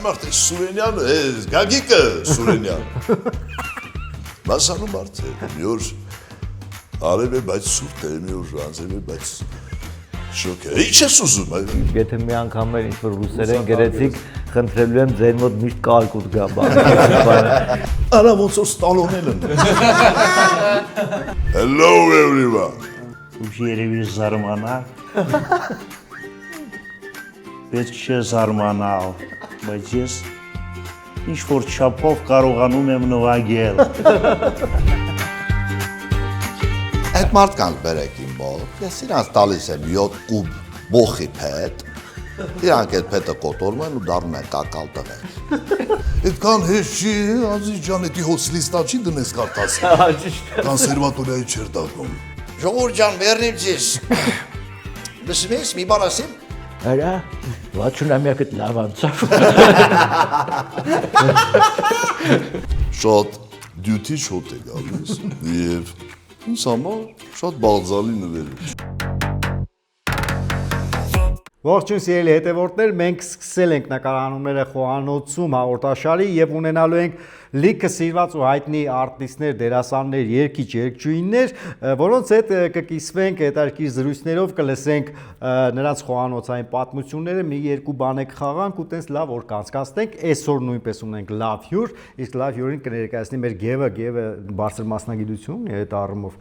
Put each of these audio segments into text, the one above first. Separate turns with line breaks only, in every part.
մարդ է Սուրենյան, Գագիկը Սուրենյան։ Մասանում մարդ է, մի օր արև է, բայց սուրտ է, մի օր անձև է, բայց շոկ է։ Ինչ ես ուզում, այ։
Եթե մի անգամ էր ինչ-որ ռուսերեն գրեցիք, խնդրելու եմ ձեր մոտ միշտ կարկուտ գա բան։
Արա ոնց որ Ստալոնեն են։ Hello everyone։
Ուշ երևի զարմանալ։ Պետք չէ զարմանալ, բայց ես ինչ-որ չափով կարողանում եմ նվագել։
Այդ մարդկանց բերեք իմ մոտ, ես իրանց տալիս եմ 7 կուբ բոխի փետ, իրանք այդ փետը կոտորում են ու դառնում են կակալ տղեր։
Այդքան հեշ չի, Ազիզ ջան, էդի հոց լիստա չի դնես կարդաս։ Կոնսերվատորիայի չեր դառնում։
Ժողովուրդ ջան, վերնիմ ձեզ։ Լսում ես, մի բան ասեմ։
Արա, վաչունամյակդ լավ անցավ։
Շատ դյութի շոտ է գալիս և ինձ համար շատ բաղձալի նվեր է։
Ողջույն սիրելի հետևորդներ, մենք սկսել ենք նկարահանումները խոհանոցում հաղորդաշարի եւ ունենալու ենք լիքը սիրված ու հայտնի արտիստներ, դերասաններ, երգիչ, երգչուհիներ, որոնց հետ կկիսվենք հետաքրքիր զրույցներով, կլսենք նրանց խոհանոցային պատմությունները, մի երկու բան եք խաղանք ու տենց լավ որ կանցկացնենք։ Այսօր նույնպես ունենք լավ հյուր, իսկ լավ հյուրին կներկայացնի մեր Գևը բարձր մասնագիտություն այդ առումով։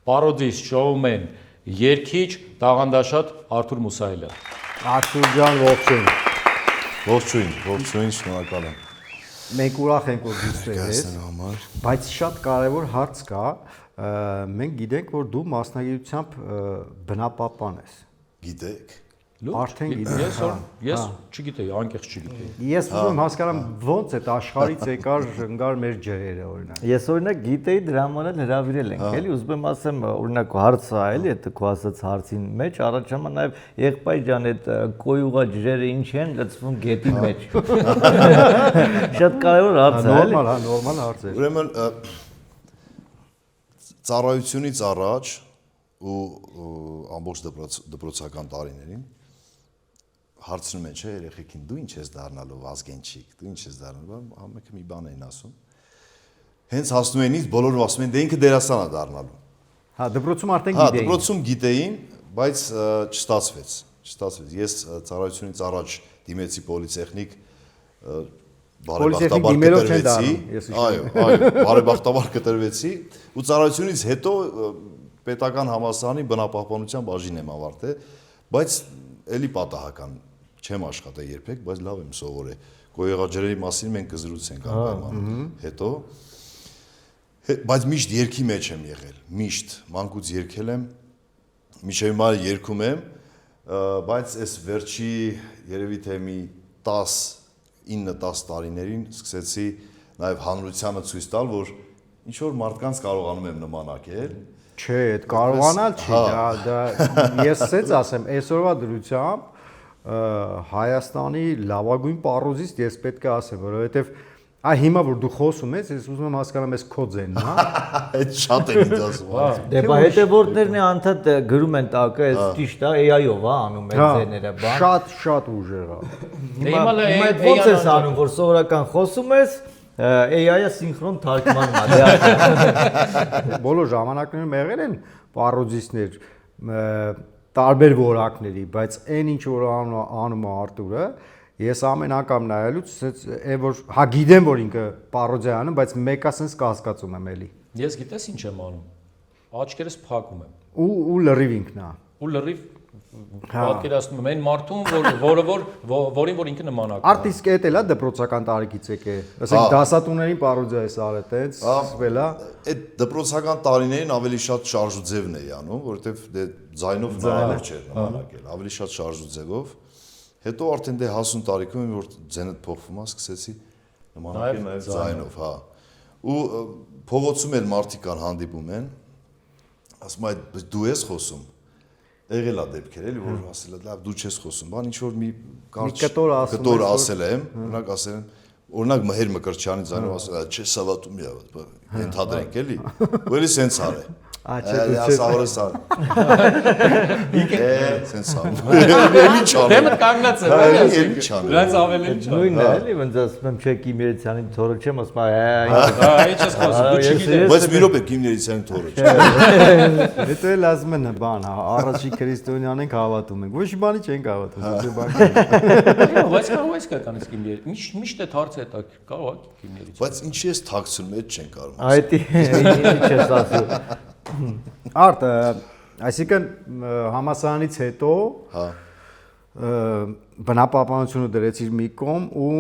Պարոդիստ, շոումեն, երգիչ, տաղանդաշատ Արթուր Մուսայելյան։
Արթուր ջան, ողջույն։
Ողջույն, շնորհակալ եմ։
Մենք ուրախ ենք որ դուք եք, բայց շատ կարևոր հարց կա, մենք գիտենք որ դու մասնագիտությամբ բնապապան ես։
Գիտեք։
Արդեն գիտեք։
Ես չգիտեի, անկեղծ չգիտեի։
Ես ուզում եմ հասկանամ ոնց է աշխարհից եկար ընկար մեր ջրերը օրինակ։
Ես օրինակ գիտեի դրա համար էլ հրավիրել ենք, էլի ուզում եմ ասեմ, օրինակ հարցը էլի, այդ քո ասած հարցին մեջ, առաջամա նաև եղբայր ջան, այդ կոյուղա ջրերը ինչ են լցվում գետի մեջ։ Շատ կարևոր հարց է, էլի։
Նորմալ հարց է։
Ուրեմն ծառայությունից առաջ ու ամբողջ դպրոցական տարիներին հարցնում են, չէ, երեխեքին դու ինչ ես դառնալու Վազգենչիկ, դու ինչ ես դառնալու, ամենքը մի բան էին ասում։ Հենց հասնում են ինձ, բոլորը ասում են, դե ինքը դերասան է դառնալու։
Հա, դպրոցում արդեն
Հա,
գիտեին։
դպրոցում գիտեին, բայց չստացվեց։ Ես ծառայությունից առաջ դիմեցի պոլիտեխնիկ, բարեբախտաբար կտրվեցի։ Այո, բարեբախտաբար կտրվեցի ու ծառայությունից հետո պետական համալսարանի բնապահպանության բաժին եմ ավարտել, բայց էլի պատահական չեմ աշխատել երբեք, բայց լավ եմ սովորել։ Կոյուղաջրերի մասին մենք կզրուցենք անպայման հետո։ Բայց միշտ երգի մեջ եմ եղել, միշտ մանկուց երգել եմ, մինչև հիմա երգում եմ, բայց այս վերջի երևի թե մի 9-10 տարիներին սկսեցի նաև հանրությանը ցույց տալ, որ ինչ որ մարդկանց կարողանում եմ նմանակել։
Չէ, այդ կարողանալ չի, դա ես ցած ասեմ, այսօրվա դրությամբ Հայաստանի լավագույն պարոզիստ ես պետք է ասեմ, որովհետև հիմա որ դու խոսում ես, ես ուզում եմ հասկանամ ես քո ձենն, հա։
Այդ շատ են ինձ ասում։
Դե բա հետևորդներն անդադ գրում են տակը, այս ճիշտ է, AI-ով է անում այդ ձեները, բան։
Շատ ուժեղ է։
Հիմա այդ ո՞նց ես անում, որ սովորական խոսում ես, AI-ը սինխրոն թարգմանում է։
Բոլոր ժամանակներում եղել են պարոդիստներ տարբեր որակների, բայց այն ինչ որ անում է Արտուրը, ես ամեն անգամ նայելուց որ հա գիտեմ որ ինքը պարոդիա անում, բայց մեկը ասես կհասկացում եմ էլի։
Ես գիտես ինչ եմ անում։ Աչքերս փակում եմ։
Ու լրիվ ինքն է։
Ու լրիվ պատկերացնում եմ այն մարդուն, որին որ ինքը նմանակում է։
Արտիստ էդ էլա դպրոցական տարիքից եկե։ Ասենք դասատուներին պարոդիա էս արել, տենց սկսվել է։
Այդ դպրոցական տարիներին ավելի շատ շարժուձևն էի անում, որովհետև դե ձայնով նմանակ չէր նմանակել, ավելի շատ շարժուձևով։ Հետո արդեն դե հասուն տարիքում որ ձենդ փոխվում է, սկսեցի նմանակել նաև ձայնով, հա։ Ու փողոցում էլ մարդիկ կան հանդիպում են, ասում են դու ես խոսում։ Եղել է դեպքեր էլի որ ասել է լավ դու չես խոսում, բան ինչ որ մի կտոր ասել եմ, օրինակ ասել եմ, օրինակ Մհեր Մկրտչյանի ձայնով ասել է չէ սավատում է, ընդհանրենք էլի, ու էլի սենց արել։ ասավորս ա։ Սենց ա։ Ինչ ա։
Դեմդ կանգնած է։
Ինչ ա։
Դրանց ավելի ինչ ա։
Նույնն է, էլի, ոնց ասում եմ, չէ Կիմերցյանի թորը չեմ, ասում եմ,
Ինչ ես խոսում, դու չգիտես։
Բայց մի րոպե Կիմերցյանի թորը չէ։
Հետո էլ ասում են բան, առաջի քրիստոնյան ենք հավատում ենք։ Ոչ մի բանի չենք հավատում, ոչ բան։
Բայց կարող ես կականից Կիմերի։ Միշտ է հարցը հետա կարող է Կիմերի։
Բայց ինչի ես թաքցնում, այդ չեն կարող։
այդ ինչ ես ասում։
Արդ, այսինքն համասարանից հետո բնապահպանությունը դրեցիր մի կողմ ու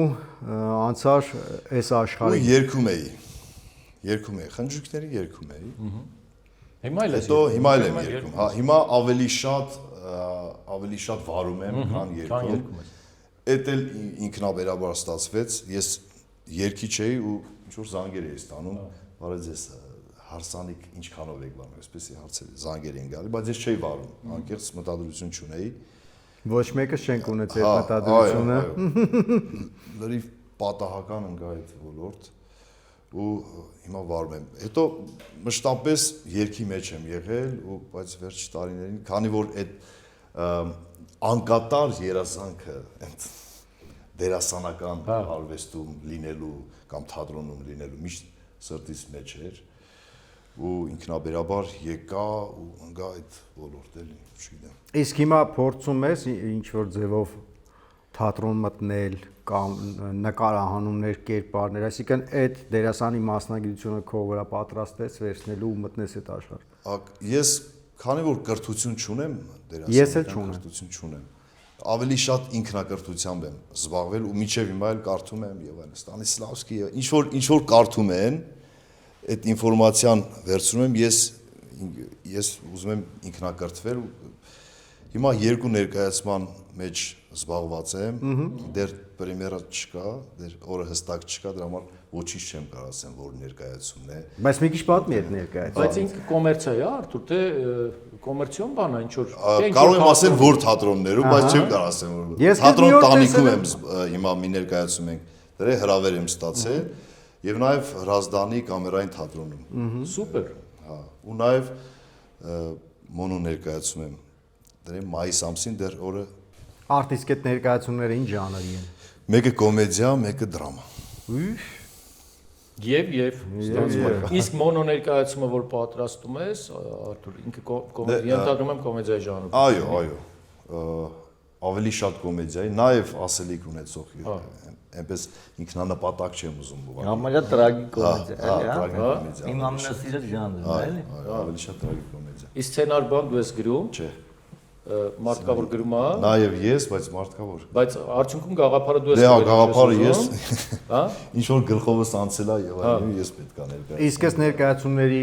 անցար այս
Ու
աշխարհի։
երգում էի։ Խնջույքների երգում էի։
Հիմա էլ
Հետո հիմա էլ եմ երգում։ Հա, հիմա ավելի շատ վարում եմ, քան երգում։ Էդ էլ ինքնաբերաբար ստացվեց։ Ես երգիչ էի ու ինչ որ զանգեր էի ստանում, բարև ձեզ հարսանիք ինչքանով եք վարում, այսպեսի հարցեր զանգեր են գալի, բայց ես չէի վարում, անկեղծ մտադրություն չունեի։
Ոչ մեկը չենք ունեցել մտադրությունը։
Լրիվ պատահական ընկա այդ ոլորտ ու հիմա վարում եմ։ Հետո մշտապես երգի մեջ եմ եղել ու բայց վերջ տարիներին, քանի որ այդ անկատար երազանքը այդ դերասանական արվեստում լինելու կամ թատրոնում լինելու միշտ սրտից մեջ էր ու ինքնաբերաբար եկա ու ընկա այդ ոլորտ էլի, չգիտեմ։
Իսկ հիմա փորձում ես ինչ որ ձևով թատրոն մտնել կամ նկարահանումներ, կերպարներ, այսինքն այդ դերասանի մասնագիտությունը քո վրա պատրաստ ես վերցնելու ու մտնես այդ աշխարհ։
Ես քանի որ կրթություն չունեմ,
Ես էլ չունեմ։
կրթություն չունեմ։ Ավելի շատ ինքնակրթությամբ եմ զբաղվել ու միջև հիմա էլ կարդում եմ եւ այլն։ Ստանիսլավսկի ինչ որ կարդում են, այդ ինֆորմացիան վերցնում եմ, ես ուզում եմ ինքնակրթվել ու հիմա երկու ներկայացման մեջ զբաղված եմ, դեռ պրեմիերա չկա, դեռ օրը հստակ չկա, դրա համար ոչինչ չեմ կարող ասեմ, որ ներկայացումն է։
Բայց մի քիչ պատմի այդ ներկայացումը։
Բայց ինքը կոմերցիա է, Արթուր, թե կոմերցիոն բան է, ինչ որ
Կարող եմ ասել, որ թատրոններում, բայց չեմ կարող ասեմ, որ
Ես
թատրոն
մի օր
տանիքում
տեսել
եմ հիմա մի ներկայացում ենք, դրա հրավեր եմ ստացել եւ նաեւ Հրազդանի կամերային թատրոնում։
Սուպեր։
Հա, ու նաեւ մոնո ներկայացում եմ։ Դրա մայիս ամսին դեռ օրը
Արտիստ այդ ներկայացումները ինչ ժանրի են։
մեկը կոմեդիա, մեկը դրամա։
Եվ իսկ մոնո ներկայացումը որ պատրաստում ես, Արթուր, ինքը կոմեդիա, ընդհանրում եմ կոմեդիայի ժանրում։
Այո, ավելի շատ կոմեդիայի, նաեւ ասելիք ունեցող, այնպես ինքնանպատակ չեմ ուզում ուղղակի։
Համարյա տրագիկոմեդիա,
Տրագիկոմեդիա։
Իմ ամենասիրած ժանրն է, էլի։
Ավելի շատ տրագիկոմեդիա։
Իսկ սցենար բան դու ես գրում,
Չէ։
մարդկա որ գրում է,
Նաեւ ես, բայց մարդկավոր։
բայց արդյունքում գաղափարը դու ես
Դե հա, գաղափարը ես
հա?
ինչ որ գլխովս անցել է եւ այլն ես պետք է ներկայացնեմ։
Իսկ այս ներկայացումների,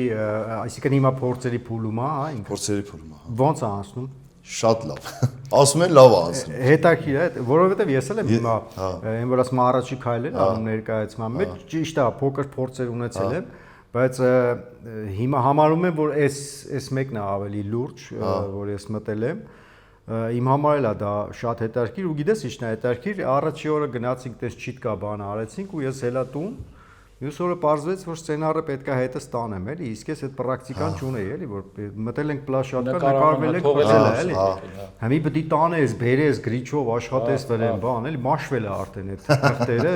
այսինքն հիմա փորձերի փուլում է, հա, ինքը։
Փորձերի փուլում է։
Ոնց է անցնում։
Շատ լավ։ Ասում են լավ է անցնում։
Հետաքրիր է, որովհետև ես էլ եմ հիմա այն որ ասում առաջի քայլեր անում ներկայացման մեջ, ճիշտ է, փոքր փորձեր ունեցել եմ, բայց հիմա համարում եմ, որ այս մեկն է ավելի լուրջ, որ ես մտել եմ։ Իմ համար էլ է դա շատ հետաքրքիր ու գիտես ինչն է հետաքրքիր, առաջի օրը գնացինք տես չիտկա բան արեցինք ու ես հելա տուն, մյուս օրը պարզվեց, որ սցենարը պետքա հետս տանեմ, էլի, իսկ ես այդ պրակտիկան չունեի, էլի, որ մտել ենք պլաշատկա, նկարվել ենք, փոխել է, էլի։ Համի պետք է տանես, բերես, գրիչով աշխատես վրան, բան, էլի, մաշվել է արդեն այդ թղթերը,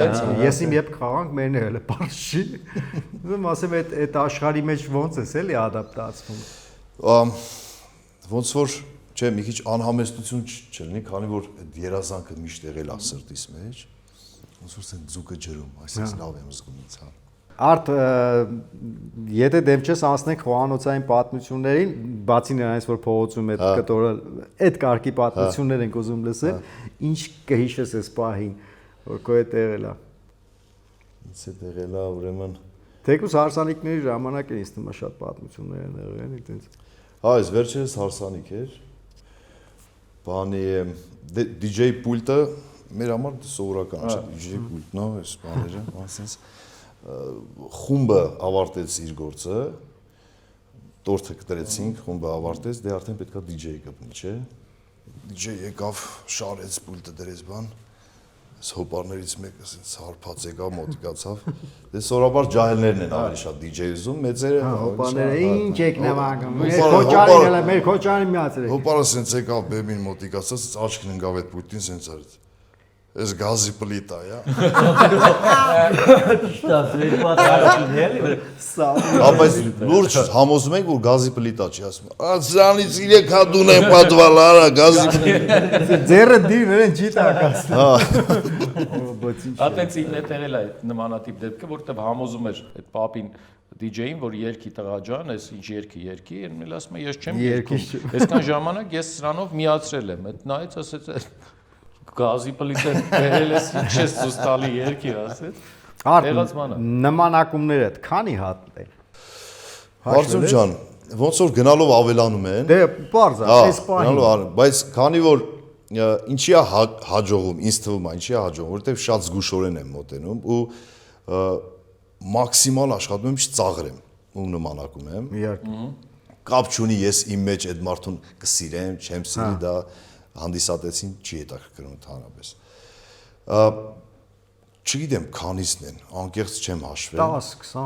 ես իմ երբ խաղանք մերն էլ պարզ չի։ Ուզում ասեմ այդ աշխարհի մեջ ոնց էս էլի ադապտացվում։
Ոնց որ չէ, մի քիչ անհամեստություն չլինի, քանի որ այդ երազանքը միշտ եղել է սրտիս մեջ, ոնց որ ցեն ձուկը ջրում, այսինքն լավ եմ զգում ինձ, հա։
Արդ, եթե դեմ չես անցնենք խոհանոցային պատմություններին, բացի նրանից, որ փողոցում այդ կտորը այդ կարգի պատմություններ ենք ուզում լսել, ինչ կհիշես այս պահին, որ քո հետ եղել է։
Ինձ հետ եղել է, ուրեմն
Թեկուզ հարսանիքների ժամանակ է ինձ թվում է շատ պատմություններ են եղել, այդպես։
Հա, այս վերջերս հարսանիք էր։ Բանի DJ պուլտը մեր համար սովորական չէ, DJ պուլտն է, այս բաները, ասես խումբը ավարտեց իր գործը, տորթը կտրեցինք, խումբը ավարտեց, դե արդեն պետքա DJ գտնի, չէ։ DJ եկավ, շարեց պուլտը դրեց բան, Այս հոպարներից մեկը ասենց հարփած եկավ մոտիկացավ։ Դե սովորաբար ջահելներն են ավելի շատ DJ ուզում, մեծերը
հոպաները ինչ եք նվագում։ Մեր քոճարին միացրեք։
հոպարը ասենց եկավ բեմին մոտիկացած, աչքն ընկավ այդ պուտին ասենց արեց։ Այս գազի պլիտա, յա։
Ստացվեց պատահական էլի։
Ապա լուրջ համոզում ենք, որ գազի պլիտա չի ասում։ Ացրանից 3 հատուն են պատվալ, արա գազի պլիտա։
Ձերը դիվերեն չի տակած։
Ատենց ինքն է տեղել այդ նմանատիպ դեպքը, որտեղ համոզում էր այդ պապին DJ-ին, որ երկի տղա ջան, այս ինչ երկի, են ասում է ես չեմ երգում։ Այսքան ժամանակ ես սրանով միացրել եմ։ Այդ նայեց ասեց գազի պլիտը բերել ես ինչ ես ցույց տալի երկի ասեց։
Արդ նմանակումները քանի հատ են։
Հարցում ջան, ոնց որ գնալով ավելանում են։
Դե բարձ է, այս պահին։
Բայց քանի որ ինչի է հաջողում, ինձ թվում է, ինչի է հաջողում, որովհետև շատ զգուշորեն եմ մոտենում ու մաքսիմալ աշխատում եմ չծաղրեմ ու նմանակում եմ։
Իհարկե։
Կապ չունի ես իմ մեջ այդ մարդուն կսիրեմ, չեմ սիրի դա հանդիսատեսին չի հետաքրքրում ընդհանրապես։ Չգիտեմ քանիսն են, անկեղծ չեմ հաշվել։
10, 20,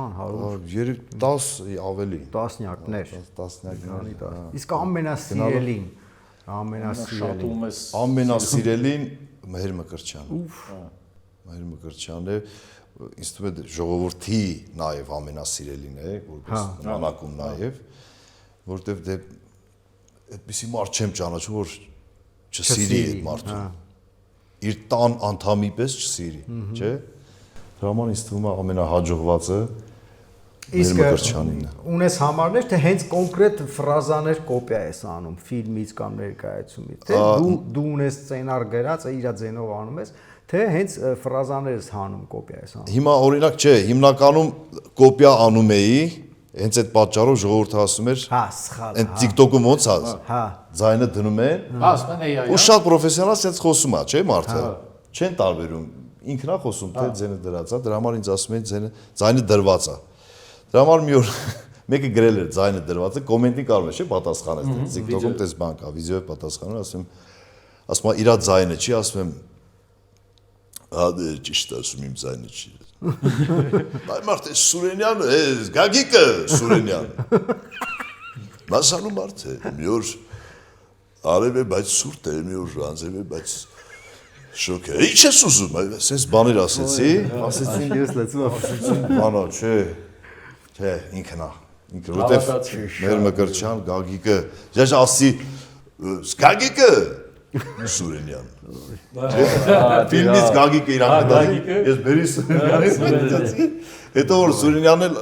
100,
10 ավելի։
տասնյակներ։
Տասնյակներ։
Իսկ ամենասիրելին,
Շատում ես
ամենասիրելին Մեհեր Մկրտչյան։ Մեհեր Մկրտչյանն է, ինձ թվում է ժողովրդի նաև ամենասիրելին է, որպես նմանակում նաև, որտեվ դե այդպիսի մարդ չեմ ճանաչում, որ չսիրի այդ մարդուն։ Իր տան անդամի պես չսիրի, չէ՞։ Դրա համար ինձ թվում է ամենահաջողվածը
իսկ
Մկրտչյանին է։
ունես համարներ, թե հենց կոնկրետ ֆրազաներ կոպիա ես անում ֆիլմից կամ ներկայացումից, թե դու ունես սցենար գրած, իր ձենով անում ես, թե հենց ֆրազաներ ես հանում կոպիա ես անում։
Հիմա օրինակ չէ, հիմնականում կոպիա անում էի, հենց այդ պատճառով ժողովուրդը ասում էր,
հա, սխալ։
այն TikTok-ում ոնց է,
Հա։
ձայնը դնում են,
ասում են AI։
ու շատ պրոֆեսիոնալ sense խոսում է, չէ՞ մարդը։ Չեն տարբերում, ինքն է խոսում, թե ձենը դրած է, դրա համար ինձ ասում են ձայնը դրված է։ Դրա համար մի օր մեկը գրել էր ձայնը դրված է, կոմենտի կարող է, չէ՞, պատասխանես, TikTok-ում տես բան կա, վիդեոյի պատասխանում, ասում եմ, իրա ձայնը չի, ասում եմ, հա դե ճիշտ ասում իմ ձայնը չի։ Այ մարդ է Սուրենյանը, Գագիկը Սուրենյանը։ Մասալու մարդ է, մի օր արև է, բայց սուրտ է, մի օր անձև է, բայց շոկ է։ Ինչ ես ուզում, սենց բաներ ասեցի,
Ասեցին ես լեցում
բանա, չէ, ինքնա, որտեվ մեր Մկրտչյան, Գագիկը, ես ասի, Գագիկը Սուրենյան։ Ֆիլմից Գագիկը իրան կդասի, ես բերի Սուրենյանից, հետո որ Սուրենյանն էլ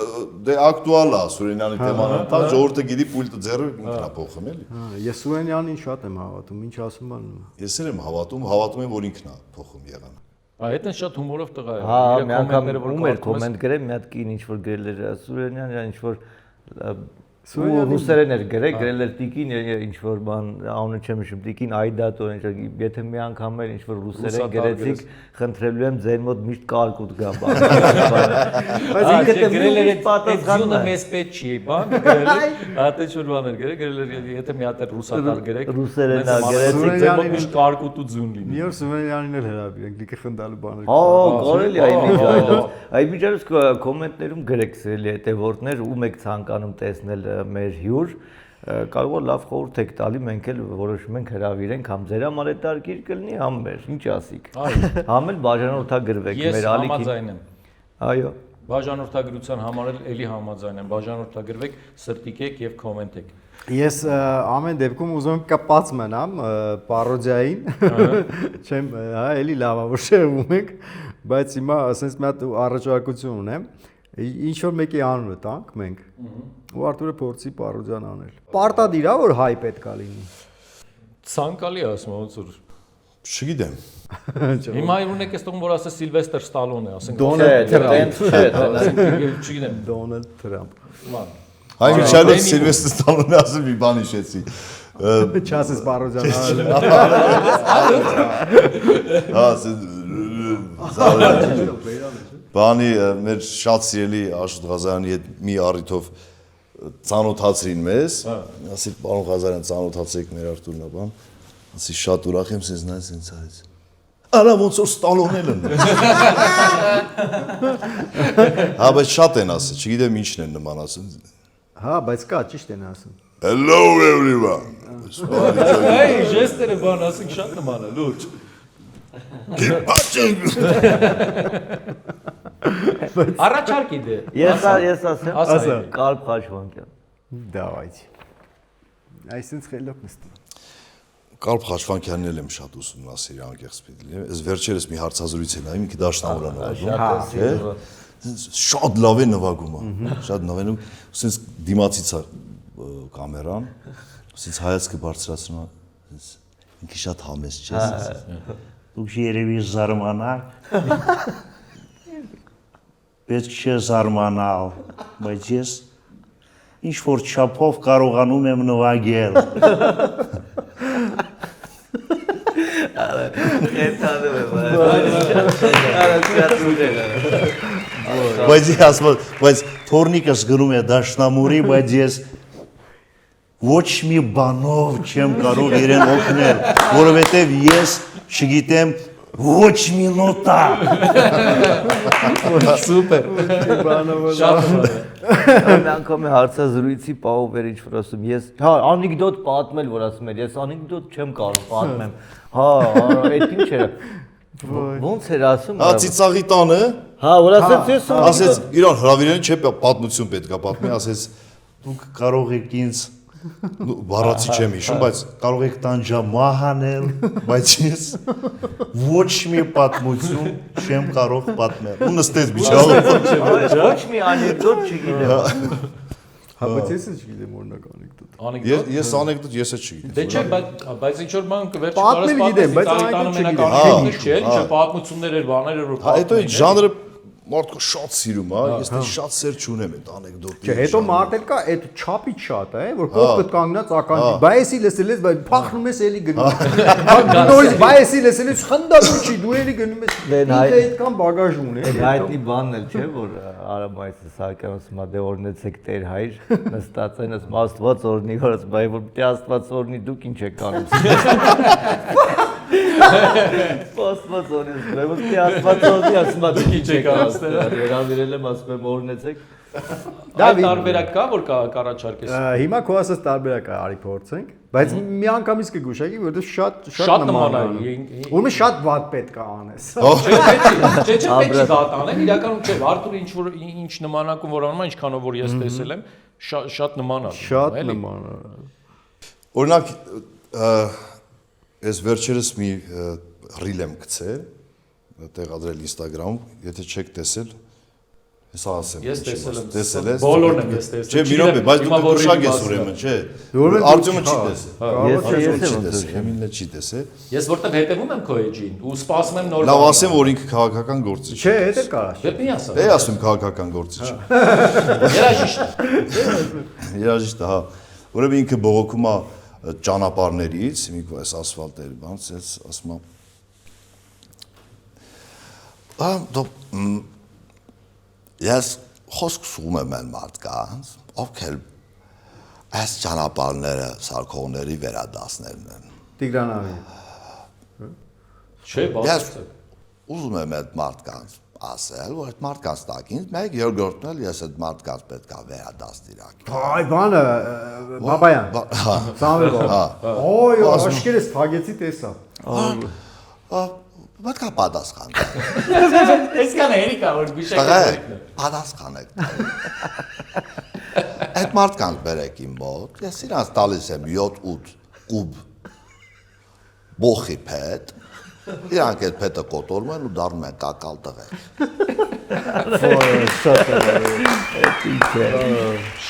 դե ակտուալ է Սուրենյանի թեման, դա ժողովուրդը գիտի պուլտը ձեռը ինքնա փոխում էլի։
Ես Սուրենյանին շատ եմ հավատում, ինչ ասում են։
Ես էլ եմ հավատում եմ, որ ինքնա փոխում եղան։
Այդ է շատ հումորով տղա է։
Հա, մի անգամ ում էր կոմենտ գրել, մի հատ կին ինչ որ գրել էր Սուրենյան, ինչ որ ռուսերեն էր գրել էր տիկին ինչ որ բան անունը չեմ հիշում տիկին Այդատո եթե մի անգամ էր ինչ որ ռուսերեն գրեցիք խնդրելու եմ ձեր մոտ միշտ կարկուտ գա բան բայց ինքը
գրել էր պատասխանը մեզ պետք չի բան գրել հատե չոր բաներ գրել էր եթե մի հատ ռուսատար գրեք
ռուսերեն գրեցիք
ձեր մոտ միշտ կարկուտ ու ձուն լինի
Մի օր Սուրենյանին էլ հրավիրենք լիքը խնդալու բաներ
կարելի է այ միջարս կոմենտներում գրեք սիրելի հետևորդներ ում եք ցանկանում տեսնել մեր հյուր կարող է լավ խորհուրդ եք տալի մենք էլ որոշում ենք հրավիրենք համ ձեր համար է տարկիր կլինի համ մեր ինչ ասիք համ էլ բաժանորդագրվեք մեր ալիքին այո
բաժանորդագրության համար էլի համաձայն եմ բաժանորդագրվեք սրտիկեք եւ կոմենտեք
Ես ամեն դեպքում ուզում եմ կապած մնամ պարոդիային չեմ հա էլի լավ է որ շեղվում ենք բայց հիմա ասենց մի հատ առաջարկություն ունեմ Ինչ որ մեկի անունը տանք մենք ու Արտուրը փորձի պարոդիան անել։ Պարտադիր է որ հայ պետքա լինի։
Ցանկալի ասում ոնց որ
Չգիտեմ։
Հիմա ունեք այս տոն որ ասես Սիլվեստր Ստալոն է, ասենք
Դոնալդ Թրամփ
չգիտեմ
Դոնալդ Թրամփ։
Հայ Միչելը Սիլվեստր Ստալոնը ասում մի բան հիշեցի։
Չասես պարոդիան անել։
Բանի մեր շատ սիրելի Աշոտ Ղազարյանի հետ մի առիթով ծանոթացրին մեզ, ասի պարոն Ղազարյան ծանոթացեք մեր Արտուրն բան, ասի շատ ուրախ եմ սենց նայես սենց արեց։ Արա ոնց որ Ստալոնել են։ Հա, բայց շատ են ասել, չգիտեմ ինչն են նման ասում։
Հա, բայց կա, ճիշտ են ասում։
Hello everyone։
Այ ժեստերը բան ասենք շատ նման է, լուրջ։ Առաջարկ իդե։
Ես ասեմ,
Ասա։
Կարլ Խաչվանյան։
Давайте։ Այսինքն խելոք նստի։
Կարլ Խաչվանյանն էլ եմ շատ ուսումնասիրել անկեղծ պիտի լինի։ Այս վերջերս մի հարցազրույց է նայում, ինքը դաշնամուր է նվագում։ Շատ լավ է նվագում, շատ լավ է նվագում։ Սենց դիմացից է կամերան, սենց հայացքը բարձրացնում է, սենց ինքը շատ համեստ չէ։
Դուք երևի զարմանաք։ Պետք չէ զարմանալ, բայց ես ինչ որ չափով կարողանում եմ նվագել։ Բայց թորնիկս գնում է դաշնամուրի, բայց ես ոչ մի բանով չեմ կարող իրեն օգնել, որովհետև ես չգիտեմ ոչ մի նոտա։
Սուպեր։ Շատ
Այն անգամ է հարցազրույցի պահով էր ինչ-որ ասում, ես, հա, անեկդոտ պատմել, որ ասում էր, ես անեկդոտ չեմ կարող պատմեմ, հա, այդ ինչ էր, ոնց էր ասում,
Հա, ծիծաղի տանը,
հա, որ ասեց ես
ասեց, իրան հրավիրեն չէ պատմություն պետք է պատմի, ասեց,
Դուք կարող եք ինձ
բառացի չեմ հիշում, բայց
կարող եք տանջամահ անել, բայց ես ոչ մի պատմություն չեմ կարող պատմել։
ու նստեց միջավայր։
ոչ մի անեկդոտ չգիտեմ,
Հա, բայց ես չգիտեմ օրինակ անեկդոտ։
Ես անեկդոտ ես էլ չգիտեմ։
Դե չէ, բայց ինչ որ բան վերջ
Պատմել գիտեմ, բայց
տանը մենակ
անեկդոտ
անեկդոտ չէ, ինչ պատմություններ էր, բաներ էր որ
Հա, հետո այդ ժանրը մարդը շատ սիրում, հա, ես դե շատ սեր չունեմ այդ անեկդոտի։
Չէ, հետո մարդ էլ կա այդ չափից շատ է, որ կողքդ կանգնած ականջի, բայեսի լսել ես, բայց փախնում ես էլի գնում։ Նորից բայեսի լսել ես, խնդալու չի, դու էլի գնում ես։ Ինքը այդքան բագաժ ունի։
հայտնի բանն էլ չէ, որ Արամ Այսը Սահակյանն ասում է, դե օրնեցեք Տեր հայր, նստած են, ասում Աստված օրնի, որ ասում է, որ պիտի Աստված օրնի, դուք ինչ եք անում։ Աստված օրնի, որ պիտի Աստված օրնի, ասում է, դուք ինչ եք անում։ Հրավիրել եմ, ասում եմ, օրնեցեք։
Դա տարբերակ կա, որ կառաջարկես։
Հիմա քո ասած տարբերակը արի փորձենք, բայց մի անգամից կգուշակի, որովհետեւ շատ
նման է։
Ուրեմն շատ վատ պետք է անես։
Չէ, պետք է դա տանեն, իրականում չէ, Արթուրը ինչ նմանակում որ անում է, ինչքանով որ ես տեսել եմ, շատ նման է։
Շատ նման է։
Օրինակ, ես վերջերս մի ռիլ եմ գցել, տեղադրել Instagram-ում, եթե չեք տեսել, Ես ասեմ։
Ես տեսել եմ։
Տեսել ես։
Բոլորն եմ ես տեսել։
Չէ, մի րոպե, բայց դու կգուշակ ես ուրեմն, չէ։ Արտյոմը չի տեսել։ Էմինը չի տեսել։
Ես որտեղ հետևում եմ քո էջին ու սպասում եմ նոր։
Լավ ասեմ, որ ինքը քաղաքական գործիչ
Չէ, հետ էլ կարա։
Դե մի ասա։
է։ Ասում քաղաքական գործիչ։
Երաժիշտ։
Երաժիշտ, հա։ Ուրեմն ինքը բողոքում է ճանապարհներից, մի այս ասֆալտերի բանից, ասում է Ես խոսք սում եմ են մարդկանց, ովքեր այս ճանապարհները սարքողների վերադասներն են։
Տիգրանավի։
Չէ,
Ես ուզում եմ այդ մարդկանց ասել, որ այդ մարդկանց տակին մեկ երկրորդն էլ ես այդ մարդկանց պետք է վերադաստիրակ։
Այ բանը Բաբայան։ Սամվել։ Օյ, աշկերես թագեցի տեսա։
Պետք է պատասխան։
Այսքան էլի կա որ գիշեր։
Պատասխանեք։ Այդ մարդկանց բերեք իմ մոտ, ես իրանց տալիս եմ 7-8 կուբ բոխի փետ, իրանք այդ փետը կոտորում են ու դառնում են կակալ տղեր։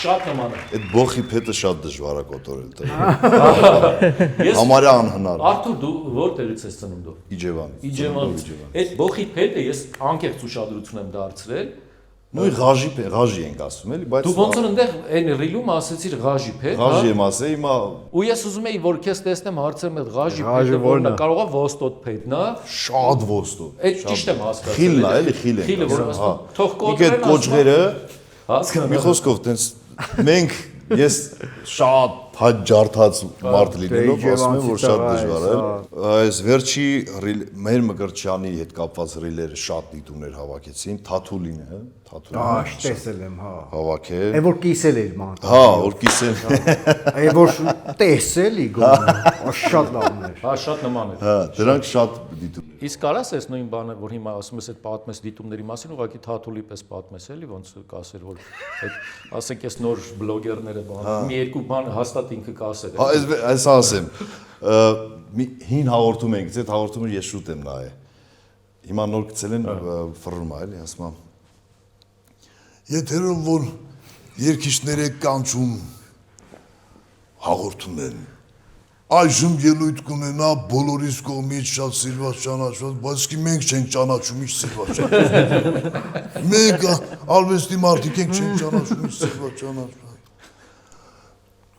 Շատ նման է։
Այդ բոխի փետը շատ դժվար է կոտորել տղեր։ Համարյա անհնար։
Արթուր դու որտեղից ես ծնունդով։
Իջևանից։
Իջևանից։ Այդ բոխի փետը ես անկեղծ ուշադրություն եմ դարձրել։
Նույն ղաժի ենք ասում էլի, բայց
Դու ոնց որ այնտեղ այն ռիլում ասեցիր ղաժի փետ,
ղաժի եմ ասել, հիմա
ու ես ուզում էի որ քեզ տեսնեմ հարցրեմ այդ ղաժի փետը որն է, կարող է ոստոտ փետն է։
շատ ոստոտ։
Այդ ճիշտ եմ հասկացել։
Խիլն է, էլի խիլ է։
Խիլը որ ասում թող
Իք այդ կոճղերը
հասկանում։
մի խոսքով տենց մենք ես շատ փակ ջարդած մարդ լինելով ասում եմ որ շատ դժվար է։ Այս վերջի մեր Մկրտչյանի հետ կապված ռիլերը շատ դիտումներ հավաքեցին, Թաթուլինը,
Աշ, տեսել եմ, հա։
Հավաքել։
Այն որ կիսել էր ման։
Հա, որ կիսել։
Այն որ տեսելի գոնե, շատ լավն էր։
Հա, շատ նման է։
Հա, դրանք շատ դիտում։
Իսկ կարաս այս նույն բանը, որ հիմա ասում ես այդ պատմես դիտումների մասին, ուղղակի Թաթուլի պես պատմես էլի, ոնց կասեր որ այդ ասենք այս նոր բլոգերները բան, մի երկու բան հաստատ ինքը կասեր։
Հա, այս ասեմ։ Մի հին հաղորդում ենք, այդ հաղորդումը ես շուտ եմ նայել։ Հիմա նոր գցել են ֆռում է, էլի, ասում եմ։
Եթերով որ երկիշները կանչում հաղորդում են, այժմ ելույթ կունենա բոլորիս կողմից շատ սիրված ճանաչված, բայց კი մենք չենք ճանաչում ինչ սիրված ճանաչված։ Մենք արվեստի մարդիկ ենք չենք ճանաչում ինչ սիրված ճանաչված։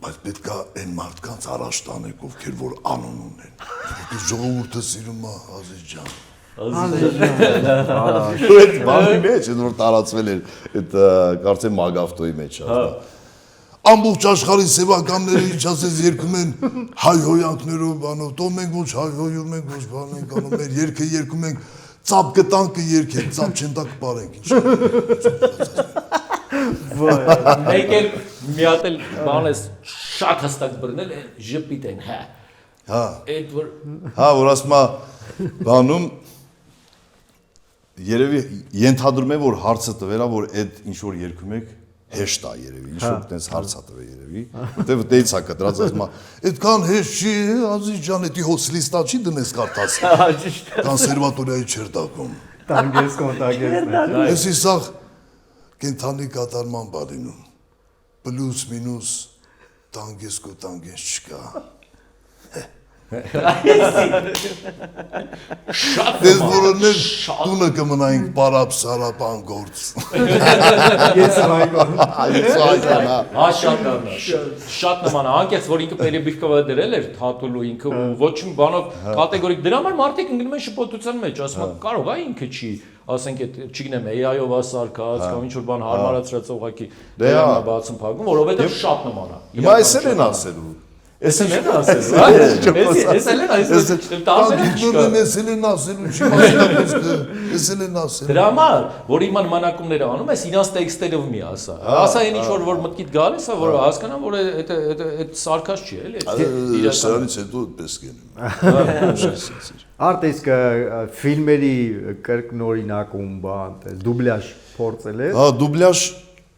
Բայց պետք է այն մարդկանց առաջ տանեք, ովքեր որ անուն ունեն։ Որտեղ ժողովուրդը սիրում է Ազիզջան։
Ու այդ բանի մեջ, այդ որ տարածվել էր, այդ կարծեմ Մագավտոյի մեջ շատ։
Ամբողջ աշխարհի սեվականները ինչ ասես երգում են հայհոյանքներով բանով, տո մենք ոչ հայհոյում ենք, ոչ բան ենք անում, մեր երգը երգում ենք, ծապ կտանքը երգենք, ծապ չեն տակ բարենք ինչ։
Մեկ էլ մի հատ էլ բան էս շատ հստակ բռնել է ժպիտ են, հա։
Հա։
Այդ որ
Հա, որ ասում է բանում երևի ենթադրում եմ որ հարցը տվերա որ այդ ինչ որ երգում եք հեշտ է երևի, ինչ որ տես հարց է տվել երևի, որտեվ դեից է կտրած ասում է,
այդքան հեշտ չի, Ազիզջան, էդի հոսլիստա չի դնես կարդաս։ Կոնսերվատորիայի չեր դակում։
Տանգես կոնտագես։
Էսի սաղ կենթանի կատարման բալինում։ Պլյուս մինուս տանգես կո տանգես չկա։
շատ
Դες որոններ տունը կմնայինք պարապ սարապան գործ։
Ես այգոն։
հա շատ նման է, անկեղծ որ ինքը Պերեբիխկովը դրել էր Թաթուլու ինքը ու ոչ մի բանով կատեգորիկ դրա համար մարդիկ ընկնում են շփոթության մեջ, ասում են կարող է ինքը չի, ասենք այդ չգիտեմ AI-ով ասարկած կամ ինչ որ բան հարմարացրած ուղակի դրանա բացում փակում, որովհետև շատ նման է։
հիմա էսել են ասելու։
Էսել են ասելու։ Էսել են այսօր տարբեր չկա։
Էսել են ասելու, չի մասնակցը, էսել են ասելու։
Դրա համար, որ իման մանակումները անում ես, իրանց տեքստերով մի ասա։ Ասա այն ինչ որ մտքիդ գալիս է, որ հասկանամ, որ այդ սարկած չի, էլի։
Սրանից հետո պես կենեմ։
Արդ իսկ ֆիլմերի կրկնօրինակում բան, դուբլյաժ փորձել ես։
Հա, դուբլյաժ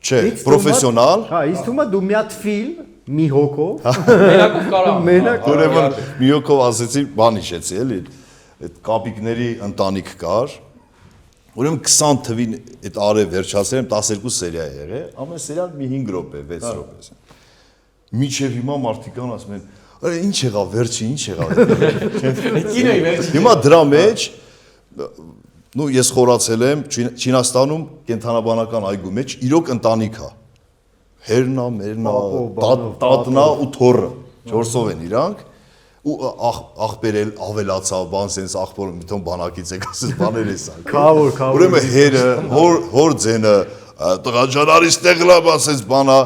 չէ, պրոֆեսիոնալ։
Հա, ինձ թվում է դու մի հատ ֆիլմ մի հոգով
Մենակով կարա։
մենակ
Ուրեմն մի հոգով ասեցի, բան իջեցի, էլի։ Այդ կապիկների ընտանիք կար։ Ուրեմն 20 թվին այդ արը վերջացել եմ 12 սերիա եղել, ամեն սերիան մի 5 րոպե, 6 րոպե։ Միջև հիմա մարդիկան ասում են, «Արա ինչ եղավ վերջի, ինչ եղավ»։
Կինոյի վերջի։
Հիմա դրա մեջ նու ես խորացել եմ Չինաստանում կենթանաբանական այգու մեջ իրոք ընտանիք է։ Հերնա, մերնա, տատնա ու թորը, 4-ով են իրանք ու աղբերել ավելացավ, բան sense աղբորը միտոն բանակից եք ասես բաներ է սա։
Քավոր։
Ուրեմն հերը, հոր ձենը, տղաջանարից տեղլավ ասես բանա,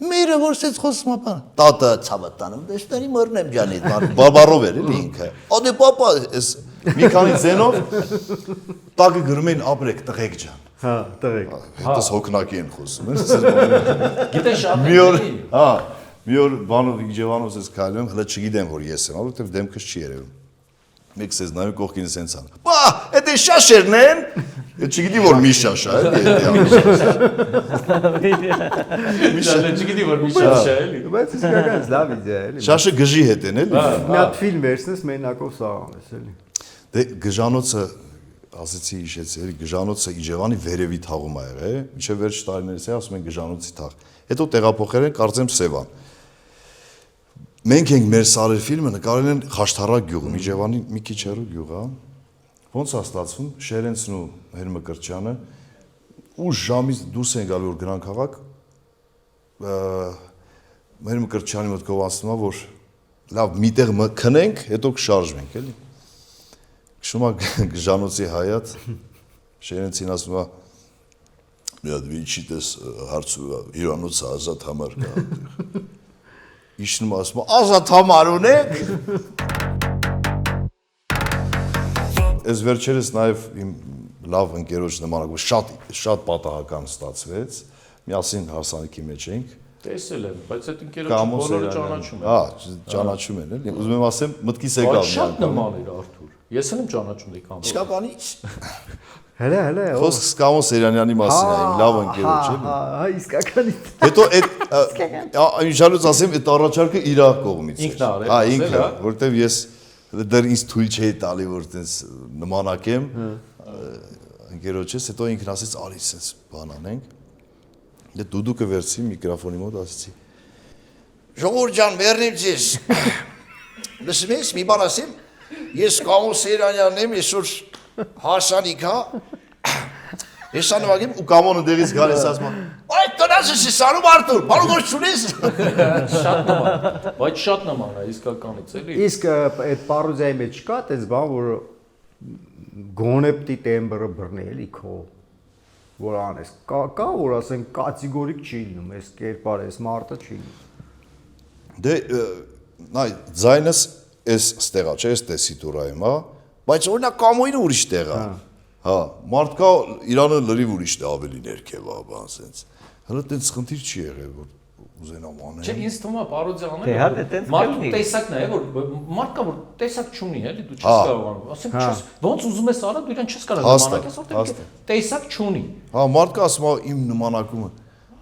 մերը որ սեց խոսում ապան։ Տատը ցավատանում, դեստերի մորնեմ ջանից, բաբարով էր էլի ինքը։ Ադե պապա, էս մի քանի ձենով տակը գրում են ապրեք տղեկ ջան։
Հա, տղեկ։
Հետս հոգնակի են խոսում,
Գիտես շատ
մի օր, հա, մի օր բանով Իջևանով ես քայլում, հələ չգիտեմ որ ես եմ, որովհետև դեմքս չի երևում։ Մեկ սես նայում կողքինս սենց ան։ Բա, էդ է շաշերն են։ Ես չգիտի որ մի շաշ է, էլի։
Միշա չգիտի որ միշա չէ էլի։
Բայց իսկական լավ իդեա էլի։
Շաշը գժի հետ են, էլի։
Մի հատ ֆիլմ վերցնես մենակով սա անես էլի։
Դե գժանոցը ասեցի իշեցի, էլի գժանոցը Իջևանի վերևի թաղում ա եղել, մինչև վերջ տարիներից է ասում են գժանոցի թաղ։ Հետո տեղափոխել են կարծեմ Սևան։ Մենք ենք մեր սարեր ֆիլմը նկարել են Խաշթարակ գյուղում, Իջևանի մի քիչ հեռու գյուղ է։ Ոնց է ստացվում, Շերենցն ու Մկրտչյանը ու ժամից դուրս են գալու որ գրանք քաղաք Մկրտչյանի մտքով ասում է որ լավ միտեղ քնենք, հետո կշարժվենք, էլի։ Քշում է գժանոցի հայատ Շերենցին ասում է
մի հատ վիճիտես հարցու հյուրանոցը ազատ համար կա։ Իշնում ասում ազատ համար ունեք։
Այս վերջերս նաև իմ լավ ընկերոջ նմանակով շատ պատահական ստացվեց։ Միասին հարսանիքի մեջ էինք։
Տեսել եմ, բայց այդ ընկերոջը բոլորը ճանաչում են։
Հա, ճանաչում են, էլի։ Ուզում եմ ասեմ, մտքիս եկավ
Բայց շատ նման էր Արթուր։ Ես էլ եմ ճանաչում դե կամ։
Իսկականի
Հələ,
խոսք Սկամո Սերանյանի մասին է, իմ լավ ընկերոջ էլի։
հա, իսկականի։
Հետո այդ ինժալուց ասեմ, այդ առաջարկը իր կողմից էր։
Ինքն արել,
Հա,
ասել,
ինքը,
հա։
որտեվ ես դեռ ինձ թույլ չէի տալի, որ տես նմանակեմ ընկերոջս, հետո ինքն ասեց, արի սենց բան անենք։ Դե դուդուկը վերցի միկրոֆոնի մոտ ասեցի.
Ժողովուրդ ջան, մերնիմ ձեզ։ Լսում ես, մի բան ասեմ, ես Կամո Սերանյանն եմ, այսօր հարսանիք, հա։ Ես անվագեմ
ու կամոնը դեղից գալիս ասում
այդ տնած ես սանում Արթուր, բալուգոս չունես։
Շատ նման, բայց շատ նման է իսկականից էլի։
Իսկ այդ պարոզիայի մեջ կա այդպես բան, որ գոնեպտի տեմբրը բռնի էլի քո որ անես։ Կա որ ասեն կատեգորիկ չի լինում, այս կերպարը, այս մարտը չի լինում։
Դե նայ ձայնս էս ստեղա չէ, էս տեսիտուրայում, հա, բայց օրինակ կամոյինը ուրիշ տեղ է։ Հա, մարդկա Իրանը լրիվ ուրիշ է, ավելի ներքև է, բան սենց։ Հələ տենց խնդիր չի եղել, որ ուզենամ անեմ։
Չէ, ինձ թվում է պարոդիա
Դե հա,
անել։
դե տենց
Մարդու
կլինի։
տեսակն է, որ մարդկա որ տեսակ չունի, էլի դու չես կարողանում։ Ասեմ, չես, ոնց ուզում ես արա, դու իրան չես կարող նմանակես, որտեղ տեսակ չունի։
Հա, մարդկա ասում է իմ նմանակումը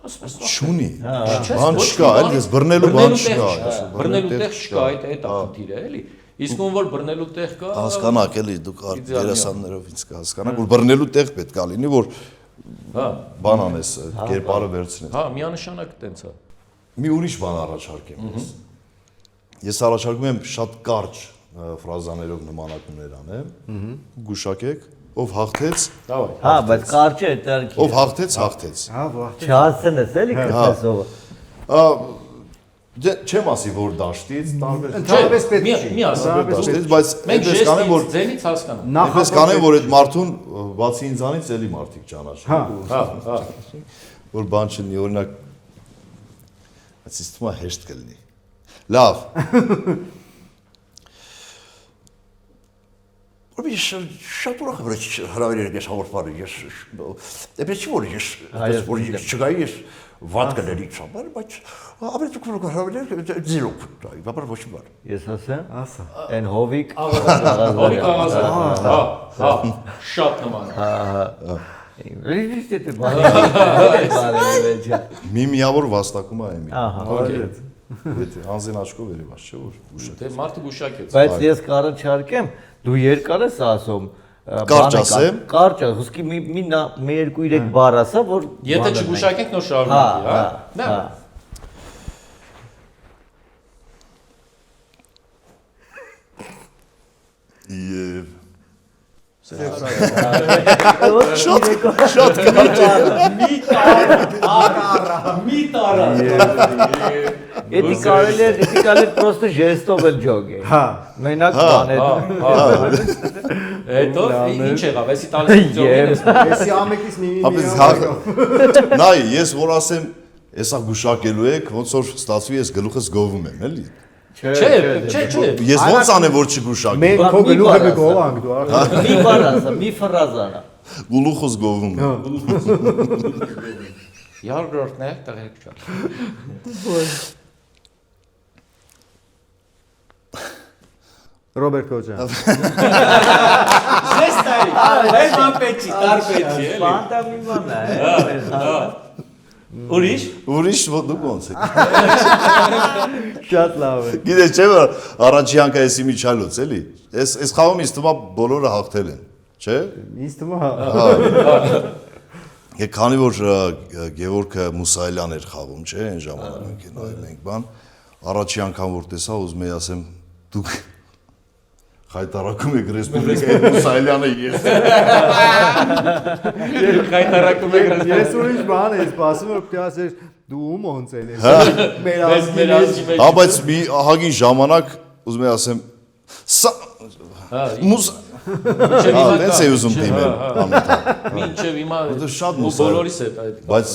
չունի։
Չես,
Բան
ոչ
չկա,
մի
էլ ես բռնելու բան չկա։
Բռնելու տեղ չկա, այդ է խնդիրը, էլի։ Իսկ ում որ բռնելու տեղ կա,
Հասկանաք էլի դուք դերասաններով ինձ կհասկանաք, որ բռնելու տեղ պետք է լինի, որ
հա,
բան անես, կերպարը վերցնես։
հա, միանշանակ տենց է։
Մի ուրիշ բան առաջարկեմ ես։ Ես առաջարկում եմ շատ կարճ ֆրազաներով նմանակումներ անեմ, գուշակեք, ով հաղթեց,
Դավայ։
Հա, բայց կարճ է դարքի։
ով հաղթեց, հաղթեց։
Հա, վա։
Չհասցնես էլի քրտեսովը։
Չեմ ասի, որ դաշտից, տարբեր
Ընդհանրապես պետք չի։
Մի ասա,
դաշտից, բայց
մենք
այնպես կանեմ, որ
ձենից հասկանանք։
այնպես կանեմ, որ այդ մարդուն բացի ինձանից էլի մարդիկ ճանաչեն։
Հա, հա։
Որ բան չլինի, օրինակ ասիստումա հեշտ կլինի։ Լավ։
Որպես շատ ուրախ եմ, որ հրավիրել ես հաղորդմանը, ես դեպի չի որ ես որ չգայի ես վատ կների չամար, բայց ավելի դուք որ հրավիրել զիրո կտայի, բաբար ոչ մի բան։
Ես ասեմ, ասա։ Այն հովիկ
Հովիկ աղազը։ Հա, հա, շատ նման է։
Ռիժիստ է բարի։
Մի միավոր վաստակում է եմի։
Ահա։
Եթե անզեն աչքով երևաց, չէ՞ որ ուշակ։
Դե մարդը գուշակեց։
Բայց ես կառաջարկեմ, դու երկար ես ասում։
Կարճ ասեմ։
Կարճ, հուսքի մի երկու երեք բառ ասա, որ
Եթե չգուշակենք նոր շարունակի, հա։ Նա
Եվ
մի տարա։
Էդի կարելի է պրոստը ժեստով էլ ջոգել։
Հա։
Մենակ բան է։
Հետո ինչ եղավ, էսի տալիս ձողին։
Էսի ամեկից մի
ապես նայ, ես որ ասեմ, հեսա գուշակելու եք, ոնց որ ստացվի ես գլուխս գովում եմ, էլի։
Չէ։
Ես ոնց անեմ որ չգուշակեմ։
Մենք քո գլուխը կգովանք դու արդեն։
Մի բառ ասա, մի ֆրազ արա։
Գլուխս գովում եմ։
Երկրորդն է, տղեկ չա։
Ռոբերտ Քոջյան։
Ժեստայի, այս մամպեչի, տարպեչի, էլի։
Բանտա մի բան է։
Ուրիշ։
Ուրիշ դուք ոնց եք։
Շատ լավ է։
Գիտես չէ՞ որ առաջի անգամ էսի միջալոց էլի։ Այս խաղում ինձ թվում է բոլորը հաղթել են, չէ՞։
Ինձ թվում է
Եկ քանի որ Գևորգ Մուսայելյան էր խաղում, չէ՞, այն ժամանակ մենք նայում ենք բան, առաջի անգամ որ տեսա, ուզում եի ասեմ, դուք խայտարակում եք Ռեսպուբլիկայի Մուսայելյանը ես։
Խայտարակում եք
Ես ուրիշ բան եմ սպասում, որ պիտի ասես դու ում ոնց ես։ Մեր ազգի մեջ։
Հա, բայց մի ահագին ժամանակ ուզում եի ասեմ, սա Տենց է ուզում դիմել անընդհատ։
Մինչև հիմա
Դա շատ
բոլորիս հետ այդ
Բայց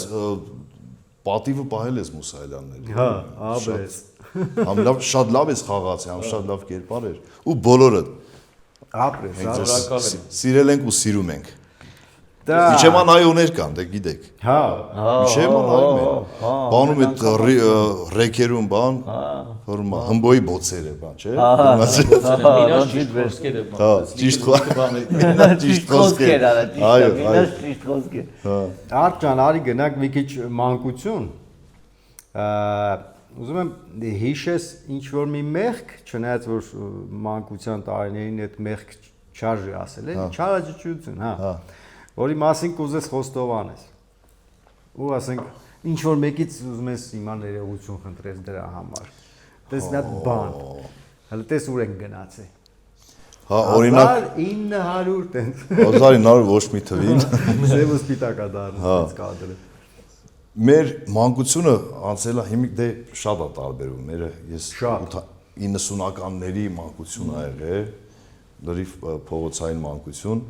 պատիվը պահել ես Մուսայելյանների։
Հա, աբես։
Համ լավ շատ լավ ես խաղացի, համ շատ լավ կերպար էր։ Ու բոլորը
Ապրես,
շնորհակալ եմ։
սիրել ենք ու սիրում ենք։
դա։
Իջեման հայոներ կան, դե գիտեք։
Հա,
Իջեման հայում են։ Բանում այդ ռեքերում բան, որում հմբոյի բոցերը բան, չէ։
Մինաս ճիշտ խոսքեր եմ։
Հա, ճիշտ
Ճիշտ խոսքեր արա,
Այո,
ճիշտ,
այո։
ճիշտ խոսքեր։
Արդ ջան, արի գնանք մի քիչ մանկություն։ Ուզում եմ հիշես ինչ որ մի մեղք, չնայած որ մանկության տարիներին այդ մեղք չարժի ասել է, չարաճճություն, հա։ Որի մասին կուզես խոստովանես։ Ու ասենք ինչ որ մեկից ուզում ես հիմա ներողություն խնդրես դրա համար։ Տես մի հատ բան։ Հələ տես ուր են գնացել։
Հա, օրինակ
1900 տենց։
1900 ոչ մի թվին։
Ձևը սպիտակա դառնում տենց կադրը։
Մեր մանկությունը անցել է հիմիկ դե շատ է տարբերվում։ Մերը ես
Շատ։
90-ականների մանկություն ա եղել, լրիվ փողոցային մանկություն։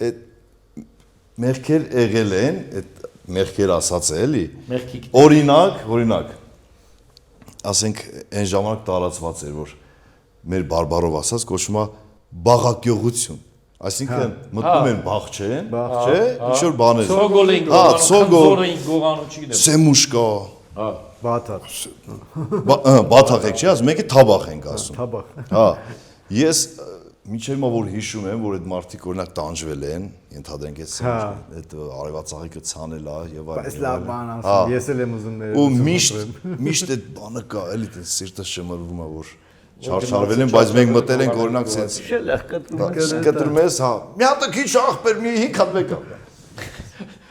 Այդ մեղքեր եղել են, այդ մեղքեր ասած է էլի։
Մեղքիկ։
Օրինակ, ասենք այն ժամանակ տարածված էր, որ մեր բարբարով ասած կոչվում է բաղակյողություն։ Այսինքն մտնում են բաղ չեն, չէ՞, ինչ որ բաներ։
Ցոգոլին
Հա, ցոգոլ,
զորին գողանում չգիտեմ։
սեմուշկա,
Հա։
Բաթաթ,
բաթախ եք չի ասում, մեկը թաբախ ենք ասում։
թաբախ։
Հա, ես մինչև հիմա որ հիշում եմ, որ այդ մարդիկ օրինակ տանջվել են, ենթադրենք այդ արևածաղիկը ցանել է եւ այլն։
Բայց լավ բան ասում, ես էլ եմ ուզում
Ու
ներողություն։
միշտ այդ բանը կա, էլի տես սիրտը շմրվում է, որ չարչարվել են, բայց մենք մտել ենք օրինակ sense
Շելախ կտրում
կտրում ես, հա, մի հատ քիչ աղբեր, մի 5 հատ մեկ։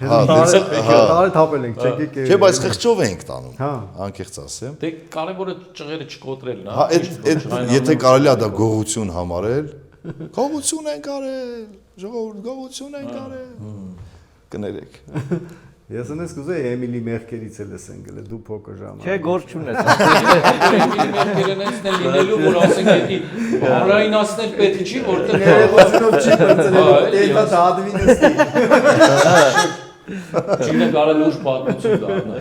Տարի թափել ենք, չեկեք։
Չէ, բայց խղճով ենք տանում։
Հա։
Անկեղծ ասեմ։
Դե կարևորը ճղերը չկոտրելն է։
Հա, այդ եթե կարելի է դա գողություն համարել, գողություն են կարել, ժողովուրդ գողություն են կարել։ Կներեք։
Ես ունես կուզեի Էմիլի մեղքերից էլ լսեն գլե, դու փոքր ժամանակ։
Չէ, գործ չունես։
Մեղքերենցն էլ լինելու, որ ասենք էդի հանրայնացնել պետք չի, որտեղ
Ներողությունով չի բրծել, դեպա դադվին նստի։
Չինը կարել ուշ պատմություն դառնալ։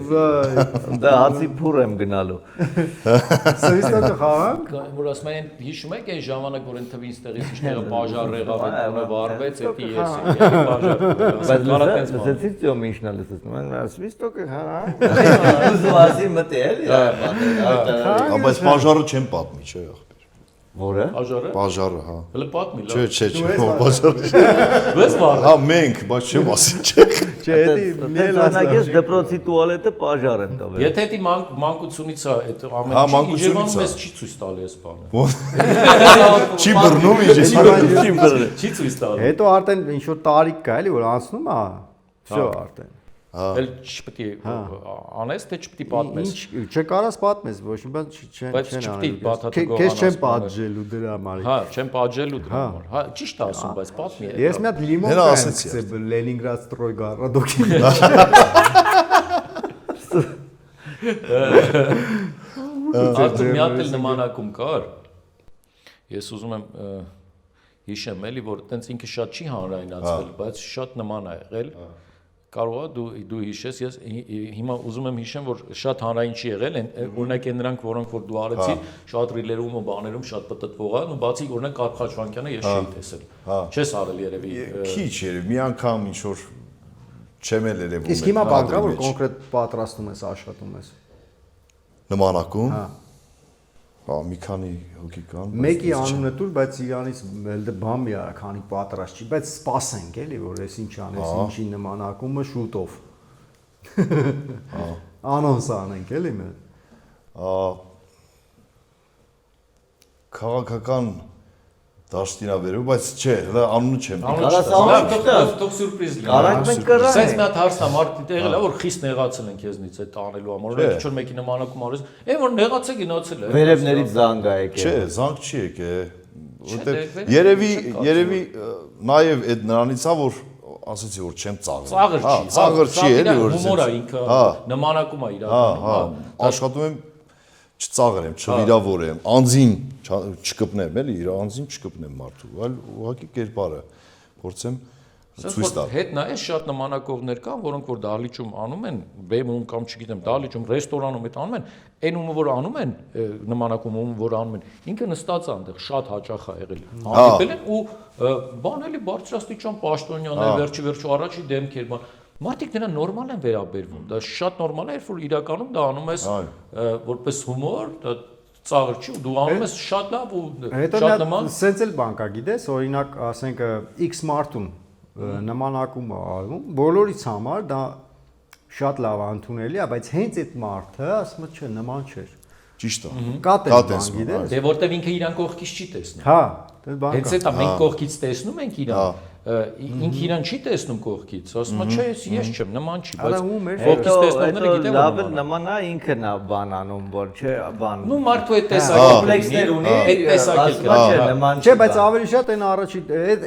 Վայ։
Դա հացի փուր եմ գնալու։
Սվիստոկը խաղանք։
Որ ասում են հիշում եք այն ժամանակ որ այն թվին ստեղից իշխները բաժար եղավ այդ տունը վառվեց էդի ես էի բաժար։
Բայց լսեցի ծյոմ ինչն է լսեցնում։ Mən սվիստոկը հա։ Ուզում ասի մտի էլի։
Բայց բաժարը չեմ պատմի, չէ՞ ախպեր։
Որը։
Բաժարը։
Բաժարը, հա։
Հələ պատմի լավ։
Չէ, բաժարը։
Ո՞ս բառ։
Հա, մենք, բայց չեմ ասի, չէ։
Չէ, էդի միել
Անագես դպրոցի տուալետը պաժար եմ տվել։
Եթե էդի մանկությունից է այդ
Հա,
ամենը
մանկությունից է։
մեզ չի ցույց տալի այս բանը։
Չի բռնում ինչ է։
Չի ցույց տալի։
Հետո արդեն ինչ որ տարիք կա էլի որ անցնում է։ Всё արդեն։
Էլ չպետք է անես, թե չպետք է պատմես։
Ինչ չկարաս պատմես, ոչ մի բան չեն
Բայց չպետք է բաթաթը
Քեզ չեմ
գողանաս
պատժելու դրա համար։
Հա, չեմ պատժելու դրա համար։ Հա, ճիշտ է ասում, բայց պատմի է։
Ես մի հատ լիմոն
Հենա
կայեմ
ասեցի,
գցել Լենինգրադ ստրոյ գարադոկի մեջ։
Արդյոք մի հատ էլ նմանակում կար։ Ես ուզում եմ հիշեմ էլի, որ տենց ինքը շատ չի հանրայնացվել, բայց շատ նման է եղել։ Կարող է դու հիշես, ես հիմա ուզում եմ հիշեմ, որ շատ հանրային չի եղել, օրինակ են նրանք, որոնք որ դու արեցի, շատ ռիլերում ու բաներում շատ պտտվող են, ու բացի օրինակ Արփաչվանյանը ես չի տեսել։ Չես արել երևի։
Քիչ երևի, մի անգամ ինչ որ չեմ էլ երևում։
Իսկ հիմա բան կա որ կոնկրետ պատրաստում ես, աշխատում ես։
նմանակում։ Հա, մի քանի հոգի կան։
Մեկի անունը տուր, բայց իրանից էլ բան մի արա, քանի պատրաստ չի, բայց սպասենք էլի, որ ես ինչ անես, ինչի նմանակումը շուտով։ Անոնս անենք էլի մենք։
Քաղաքական դաշտինաբերում, բայց չէ, հələ անունը չեմ։
Թող սուրպրիզ լինի։
Կարանք մենք կռանք։
Սենց մի հատ հարց է, մարդը եղել է, որ խիստ նեղացել են քեզնից այդ անելու համար։ Օրինակ ինչ որ մեկի նմանակում արես, այն որ նեղացե գնացել է։
Վերևներից զանգ ա եկել։
Չէ, զանգ չի եկել։ Որտեւ երևի նաև այդ նրանից է, որ ասեցի որ չեմ ծաղր։
Ծաղր չի։
Ծաղր չի, էլի որ
հումոր է ինքը նմանակում է իրական։
Հա, աշխատում եմ չծաղրեմ, չվիրավորեմ, անձին չկպնեմ, էլի, իր անձին չկպնեմ մարդու, այլ ուղղակի կերպարը փորձեմ ցույց տալ։
Հետ նայես շատ նմանակողներ կան, որոնք որ դահլիճում անում են, բեմում կամ չգիտեմ, դահլիճում, ռեստորանում այդ անում են, այն ումը որ անում են, նմանակում ումը որ անում են, ինքը նստած է այնտեղ շատ հաճախ է եղել։ Հանդիպել են ու բան էլի բարձրաստիճան պաշտոնյաներ, վերջի առաջի դեմքեր, բան մարդիկ դրան նորմալ են վերաբերվում, դա շատ նորմալ է, երբ որ իրականում դա անում ես որպես հումոր, դա ծաղր չի ու դու անում ես շատ լավ ու շատ նման։
Սենց էլ բան կա, գիտես, օրինակ, ասենք X մարդուն նմանակում արվում, բոլորից համար դա շատ լավ ընդունելի է, բայց հենց այդ մարդը ասում է, չէ, նման չէր։
Ճիշտ է։
Կատ է բան, գիտես։
Դե որտեվ ինքը իրան կողքից չի տեսնում։
Հա, դա բան
Հենց այդ մենք կողքից տեսնում ենք իրան, ինքը իրան չի տեսնում կողքից, ասում է, չէ, ես չեմ, նման չի, բայց կողքից տեսնողները գիտեն
լավ
որ
նման է ինքն է բան անում, որ չէ, բան։
նու մարդու այդ տեսակը
կոմպլեքսներ ունի,
այդ տեսակը
չէ, նման
Չէ, բայց ավելի շատ այն առաջի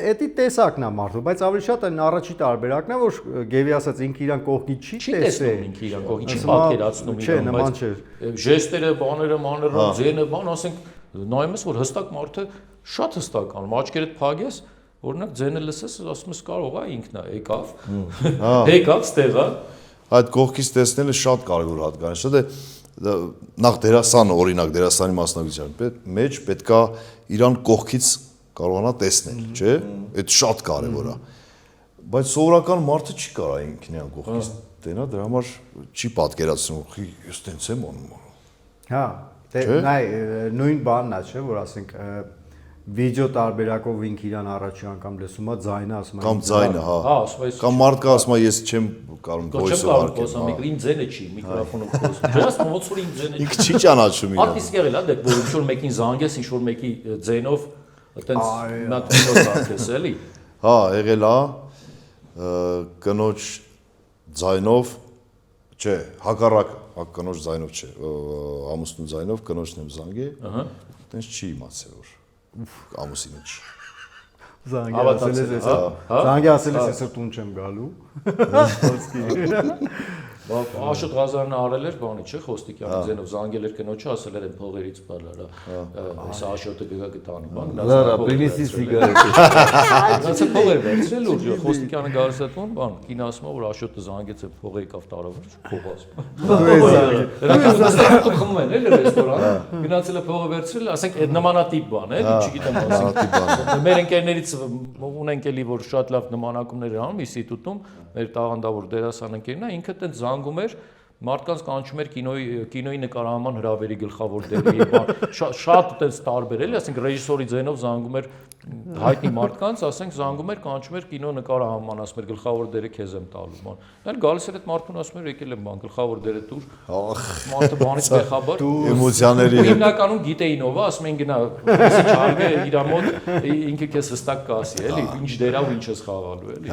էդի տեսակն է մարդու, բայց ավելի շատ այն առաջի տարբերակն է, որ Գևի ասած ինքը իրան կողքից չի
տեսնում ինքը իրան կողքից, չի պատկերացնում
Չէ,
իրան,
նման
բայց
չէր։
ժեստերը, բաները, մանրը, ձենը, բան, ասենք նայում ես որ հստակ մարդը շատ հստակ անում, աչքերդ փագես, օրինակ ձենը լսես, ասում ես կարող է ինքն է, եկավ։ Եկավ, ստեղա։
Այդ կողքից տեսնելը շատ կարևոր հատկանիշ է, դե նախ դերասանը, օրինակ դերասանի մասնագիտության մեջ պետքա իրան կողքից կարողանա տեսնել, չէ՞։ Այդ շատ կարևոր է։ Բայց սովորական մարդը չի կարող ինքն իրան կողքից տենա, դրա համար չի պատկերացնում, ես տենց եմ անում։
Հա, դե նայ նույն բանն է, չէ՞, որ ասենք վիդեո տարբերակով ինքը իրան առաջի անգամ լսում է, ձայնը ասում է։
Կամ ձայնը, հա։
Հա, ասում ես։
Կամ մարդը ասում է, ես չեմ կարող voice-ով
խոսամ, իմ ձենը չի, միկրոֆոնով խոսում։ Չէ՞, ասում ոնց որ իմ ձենը չի։
ինքը չի ճանաչում իրան։
Արտիստ եղել է, դե որ ինչ որ մեկին զանգես, ինչ որ մեկի ձենով, այտենց մատինով զանգես, էլի։
Հա, եղել է կնոջ ձայնով, չէ, հակառակ կնոջ ձայնով չէ, ամուսնու ձայնով կնոջն եմ զանգել, այտենց չի իմացել որ ամուսինը չի։
Զանգի ասել ես ես տուն չեմ գալու։
Աշոտ Ղազարյանը արել էր բանի, չէ, Խոստիկյանի ձենով զանգել էր կնոջը, ասել էր փողերից բալարա։ Այս Աշոտը գա գտանի բան։
Լարա, պրինիսի սիգարետ։
Նա փողեր վերցրել ու Խոստիկյանը գալիս է տուն, բան, կին ասում է որ Աշոտը զանգեց է փողեր կավ տարավեր, փողաց։ Դրանք խմում են էլի ռեստորան, գնացել է փողը վերցրել, ասենք այդ նմանատիպ բան է, չգիտեմ ասենք։ Մեր ընկերներից ունենք էլի որ շատ լավ նմանակումներ են անում ինստիտուտում, մեր տաղանդավոր դերասան ընկերն է, ինքը տենց զանգում էր մարդկանց կանչում էր կինոյի նկարահանման հրավերի գլխավոր դերի, շատ այդպես տարբեր էլի, ասենք ռեժիսորի ձենով զանգում էր հայտնի մարդկանց, ասենք զանգում էր կանչում էր կինո նկարահանման, ասում էր գլխավոր դերը քեզ եմ տալու, բան։ Նա գալիս էր այդ մարդուն ասում էր եկել եմ բան, գլխավոր դերը տուր։ Մարդը բանից բեխաբար
Էմոցիաների հետ։
Հիմնականում գիտեին ով է, ասում են գնա, ասի չարգե իր մոտ ինքը քեզ հստակ կասի, էլի, ինչ դերա ու ինչ ես խաղալու, էլի։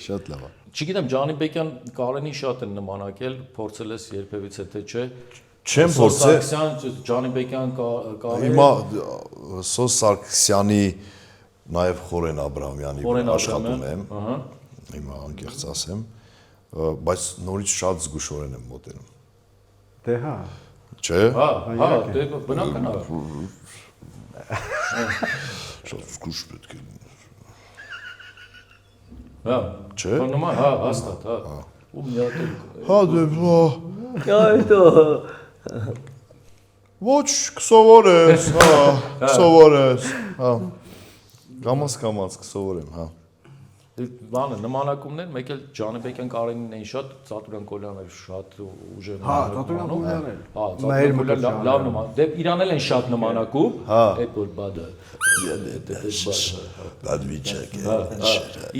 Շատ լավ է։
Չգիտեմ, Ջանիբեկյան Կարենի շատ են նմանակել, փորձել ես երբևիցե թե չէ։
Չեմ փորձել։
Ջանիբեկյան Կարեն։
Հիմա Սոս Սարգսյանի նաև Խորեն Աբրահամյանի աշխատում եմ։ Հիմա անկեղծ ասեմ, բայց նորից շատ զգուշորեն եմ մոտենում։
Դե հա։
Չէ։
Հա, դե բնական է։
Շատ զգուշ պետք է։
Հա։
Չէ։
Նման, հա, հաստատ, հա։ Ու մի հատ էլ։
Հա դե
Այդո։
Ոչ, կսովորես, հա, կսովորես, հա։ Կամաց կսովորեմ, հա։
Բանը նմանակումներ, մեկ էլ Ջանիբեկյան Կարենին էին շատ, Ծատուրյան Կոլյանն շատ ուժեղ։
Հա, Ծատուրյան Կոլյանն էլ։
Հա, Ծատուրյան Կոլյանն լավ նման։ Դե իրան էլ են շատ նմանակում, այդ որ բադը։
Բադվիճակ է։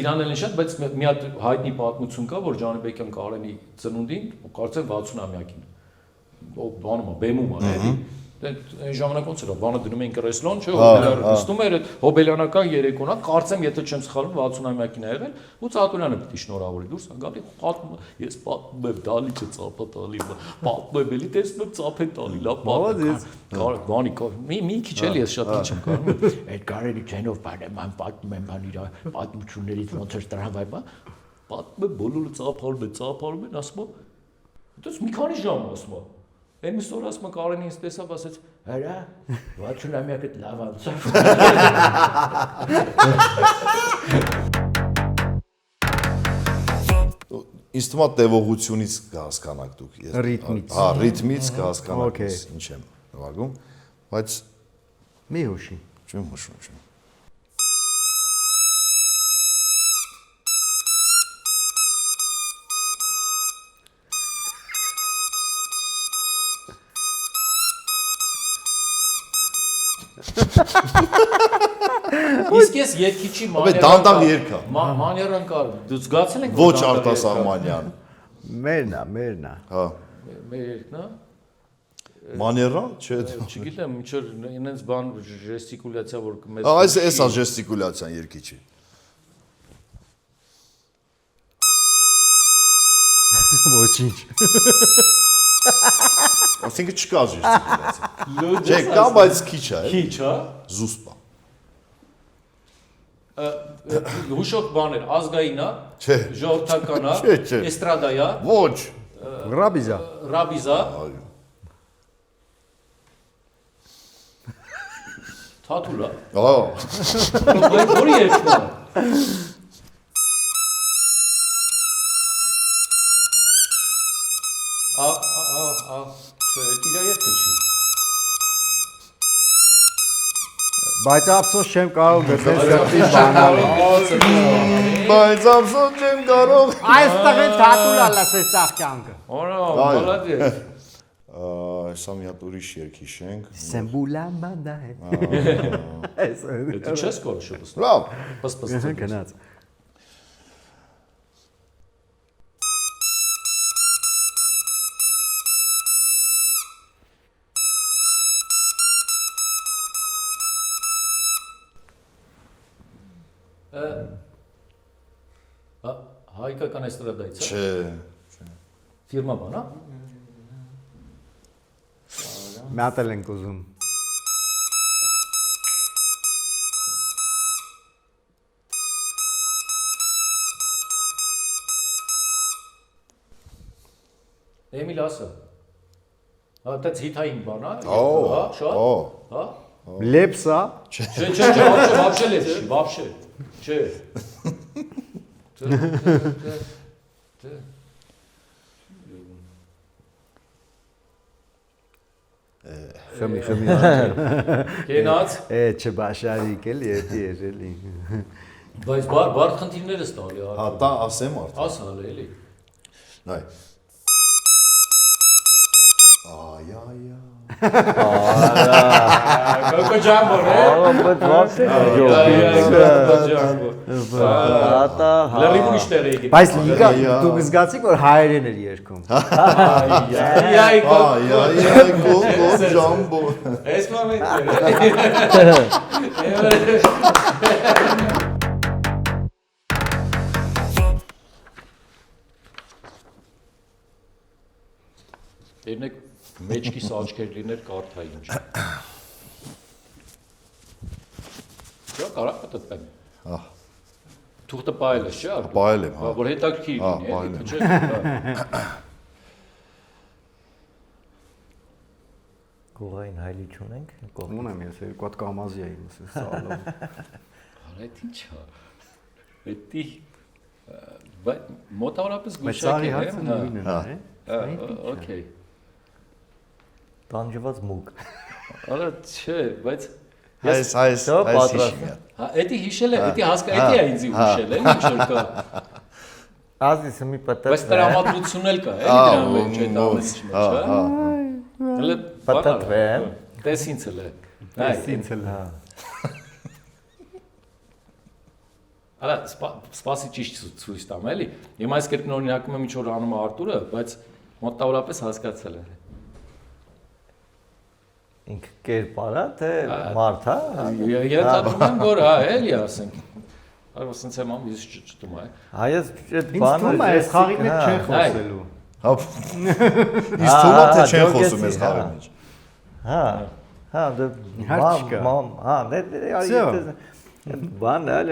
Իրան էլ են շատ, բայց մի հատ հայտնի պատմություն կա, որ Ջանիբեկյան Կարենի ծնունդին, կարծեմ 60-ամյակին։ Բանում է, բեմում է, էլի։ Այն ժամանակ ոնց էր, բանը դնում էին կրեսլոն, չէ, նստում էր այդ հոբելյանական երեկոնա, կարծեմ, եթե չեմ սխալվում 60-ամյակին է եղել, ու Ծատուրյանը պիտի շնորհավորի դուրս, գալի պատմում, ես պատմում եմ դալիճը ծափա տալի, պատմում եմ էլի տեսնում եմ ծափ են տալի, լավ պատմում։ Բանի մի քիչ էլի ես շատ քիչ եմ կարող։ Այդ Կարենի ցենով պատմում եմ բան իր պատմություններից ոնց էր տրավայ, պատմում եմ բոլորը ծափարում են, ասում եմ, դες մի քանի ժամ ասում եմ։ Այն միշտ որ ասում Կարենին ինձ տեսավ, ասեց. «Հələ, վաչունամյակը լավ անցավ»։
Ինձ թվում է տևողությունից կհասկանաք դուք։
Ռիթմից։
Հա, ռիթմից կհասկանաք
Okay.
ինչ եմ նվագում, բայց
Մի հուշի։
չեմ հուշում։
Իսկ ես երկիչի
դանդաղ երգա։
մաներան կար։ Դու զգացել եք
Ոչ արտասահմանյան։
Մերնա։
Հա։
մեր երկն է։
Մաներան, չէ։
Չգիտեմ, ինչ որ ինձ բան ժեստիկուլյացիա որ մեծ։
Այս է ժեստիկուլյացիան երգիչի։
Ոչինչ։
Այսինքն չկա ժեստիկուլյացիա։ Չէ, կա, բայց քիչ է։
Քիչ, հա։
Զուսպա։
Հուշող բաներ, ազգային է,
Չէ։
ժողովրդական է,
Չէ։
էստրադա է,
Ոչ։
Ռաբիզա։
ռաբիզա, թաթուլա։
Ահա։
Որի երկն է։ Չէ, տիրա երկը չի։
Բայց ափսոս չեմ կարող գտնել սրտի բանալի։
Բայց ափսոս չեմ կարող։
Այստեղ է թաթուլա լսես աղջանքը։
Օրա, մալադես։
Սա մի հատ ուրիշ երգ հիշենք։
Սեմբուլան բանդա է։
Դու չես կորշում։
Լավ։
Պսպս։
Գնաց։
Հայկական էստրադայից է։
Չէ։
Ֆիրմա բան, հա։
Մատել ենք ուզում։
Էմիլ ասա։ Հա, դա հիթային բան է։
Օ,
հա, շատ։ Հա։
Լեպսա։
Չէ, вообще լեզ չի, вообще։ Չէ։
Խմի։
Կենաց։
Չբաշարիկ էլի, էդի էր էլի։
Բայց բար խնդիրներ ես տալի,
Հա, տա ասեմ արդեն։
ասա էլի։
Նայ։ Այ։
Կոկո ջամբոր, է։
Բայց ո՞նց է։ Ատա։
Լրիվ ուրիշ տեղ եկի։
Բայց լիգա դու զգացիք որ հայերեն էր երգում։
Այ,
Գո ջամբո։
Այս մամենտ։ Երնեք մեջքիս աչքեր լիներ կարթայի ինչ։ Չէ, կարա պատտեմ։
Հա։
Թուղթը պայել ես, չէ՞։
Պայել եմ, հա։
Որ հետաքրքիր
Հա,
լինի,
պայել եմ։
չէ՞։
Գողային հայլի չունենք, կողմ։
Ունեմ ես երկու հատ կամազի էի մսես սալով։
Այդ ի՞նչ է։ Պետի բայց մոտավորապես
Բայց
գուշակ
սարի
է,
հարցը նույնն է,
օքեյ։
Տանջված մուկ։
Արա չէ, բայց
Այս
պատրաստ։
հա, էդի հիշել է, էդի հասկա, էդի է ինձ հիշել, էլի ինչ որ կա։
Ազիս մի պատատ։
Բայց տրամադրություն էլ կա, էլի դրա մեջ այդ ամենի մեջ, հա։ Հələ
Պատատվեմ։
Տես ինձ էլ է։
ինձ էլ հա։
Արա սպասի ճիշտ ցույց տամ, էլի։ Հիմա այս կերպն օրինակում եմ ինչ որ անում է Արտուրը, բայց մոտավորապես հասկացել եմ։
Ինք կերպարա թե մարդ, հա։
Ենթադրում եմ, որ հա, էլի ասենք։ Այո, ասենց եմ ամ, ես չտում է։
Հայս այդ
Ինձ
բանը
թվում է այս խաղի մեջ չեն խոսելու։
Հա։ Իսկ թվում է թե չեն խոսում այս խաղի մեջ։
Հա։ Հա, հա, դե բան այլ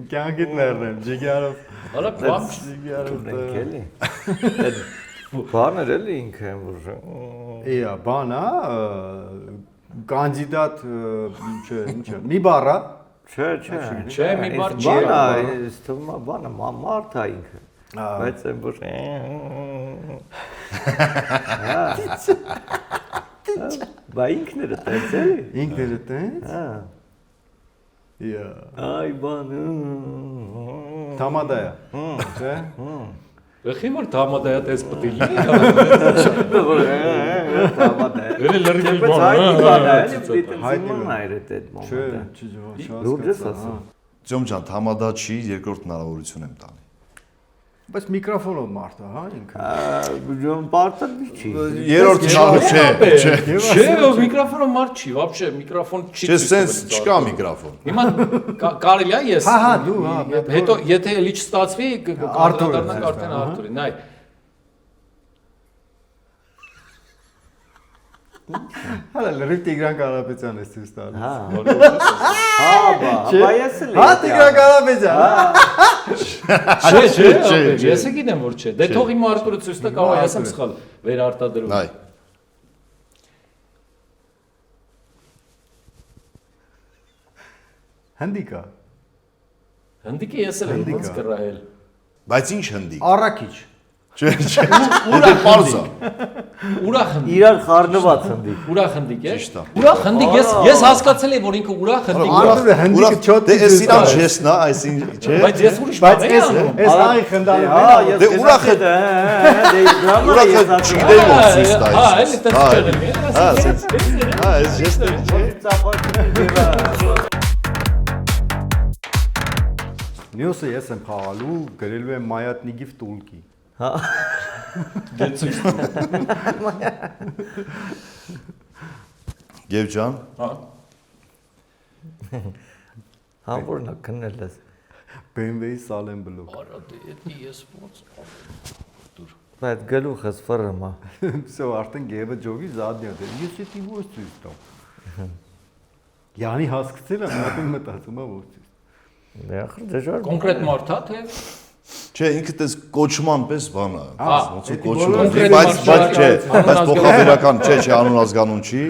Կյանքիդ ներնեմ, ջիգարով։
Արա բամ
էլի։ Բաներ էլի ինքը որ
Իա, բանա, կանդիդատ ինչ է, մի բառա,
չէ,
Չէ, մի բառ չի։
բանա, ես թվում է բանը մարդ է ինքը։ Բայց այն որ Բա ինքն է տենց էլի։
ինքն է տենց։
Հա։
Իա,
Այ բան։
թամադայա, չէ։
Ախի որ դամադայա տես պտի լի։
Դամադայա։
Էլի լրիվ
Բայց հայտնի բան է, էլի
բան։
դիտեմ զիման այր այդ
Չէ,
մոմենտը։
չէ,
Լուրջ ես ասում։
Ջոմ ջան, համադա չի, երկրորդ հնարավորություն եմ տանի։
Բայց միկրոֆոնով մարդը, հա, ինքը։
Ջոն պարտը չի։
Երրորդ հնարավորություն, չէ։
Չէ, միկրոֆոնը մարդ չի, вообще միկրոֆոն չի։
Չէ, սենց չկա միկրոֆոն։
Հիմա կարելի է ես։
Հա, դու, հա,
Հետո եթե էլի չստացվի, կարտադրնանք արդեն Արտուրին, այ։
Հələ լրիվ Տիգրան Կարապետյան է ցույց տալիս։
Հա, բա ես էլ։
Հա, Տիգրան Կարապետյան։
Չէ, ես է գիտեմ որ չէ։ Դե թող իմ Արտուրը ցույց տա, կարող ես եմ սխալ վերարտադրում։
Այ։
Հնդիկա։
Հնդիկի ես էլ եմ ոնց կռահել։
Բայց ինչ հնդիկ։
Առաքիչ։
Չէ, չէ։ Դե պարզա։
Ուրախ հնդիկ։
Իրար խառնված հնդիկ։
Ուրախ հնդիկ է։
Ճիշտ է։
Ուրախ հնդիկ, ես հասկացել եմ որ ինքը ուրախ հնդիկ է։
Արտուրը հնդիկը չոտ
Դե էս իրան չեսնա, այսինքն, չէ։
Բայց ես ուրիշ
Բայց
բան
էս
եմ անում։
էս այ խնդալու
Հա, ես
Դե ուրախ է։
դե դրամա
Ուրախ
ես
է,
ասում։
չգիտեի ոնց ցույց տա։
Հա, էլի տես չեղել։
Հա, սենց։ Հա, էս ժեստը, չէ։
Մյուսը ես եմ խաղալու, գրելու եմ Մայատնիգի վտուլկի։
Դե ցույց տա։
Եվ ջան,
Հա։
Համբուրնա քննել ես։
BMW-ի սալեն բլոկ։
Արա դե էդի ես ոնց։
Բայց գլուխս ֆռմա։
Всё, արդեն գեվը ջոգի զադնյա դե։ Ես էդի ո՞ց ցույց տամ։ Յանի հասկացել եմ, մտածում մտածում եմ ո՞ց։
Դե ախր դժվար։
Կոնկրետ մարդ հա թե
չէ, ինքը դες կոչման պես բան է։
Հա,
Ոնց
էդի
կոչում
բոլորը
է։ Բայց չէ, բայց փոխաբերական չէ, չէ, անուն ազգանուն չի։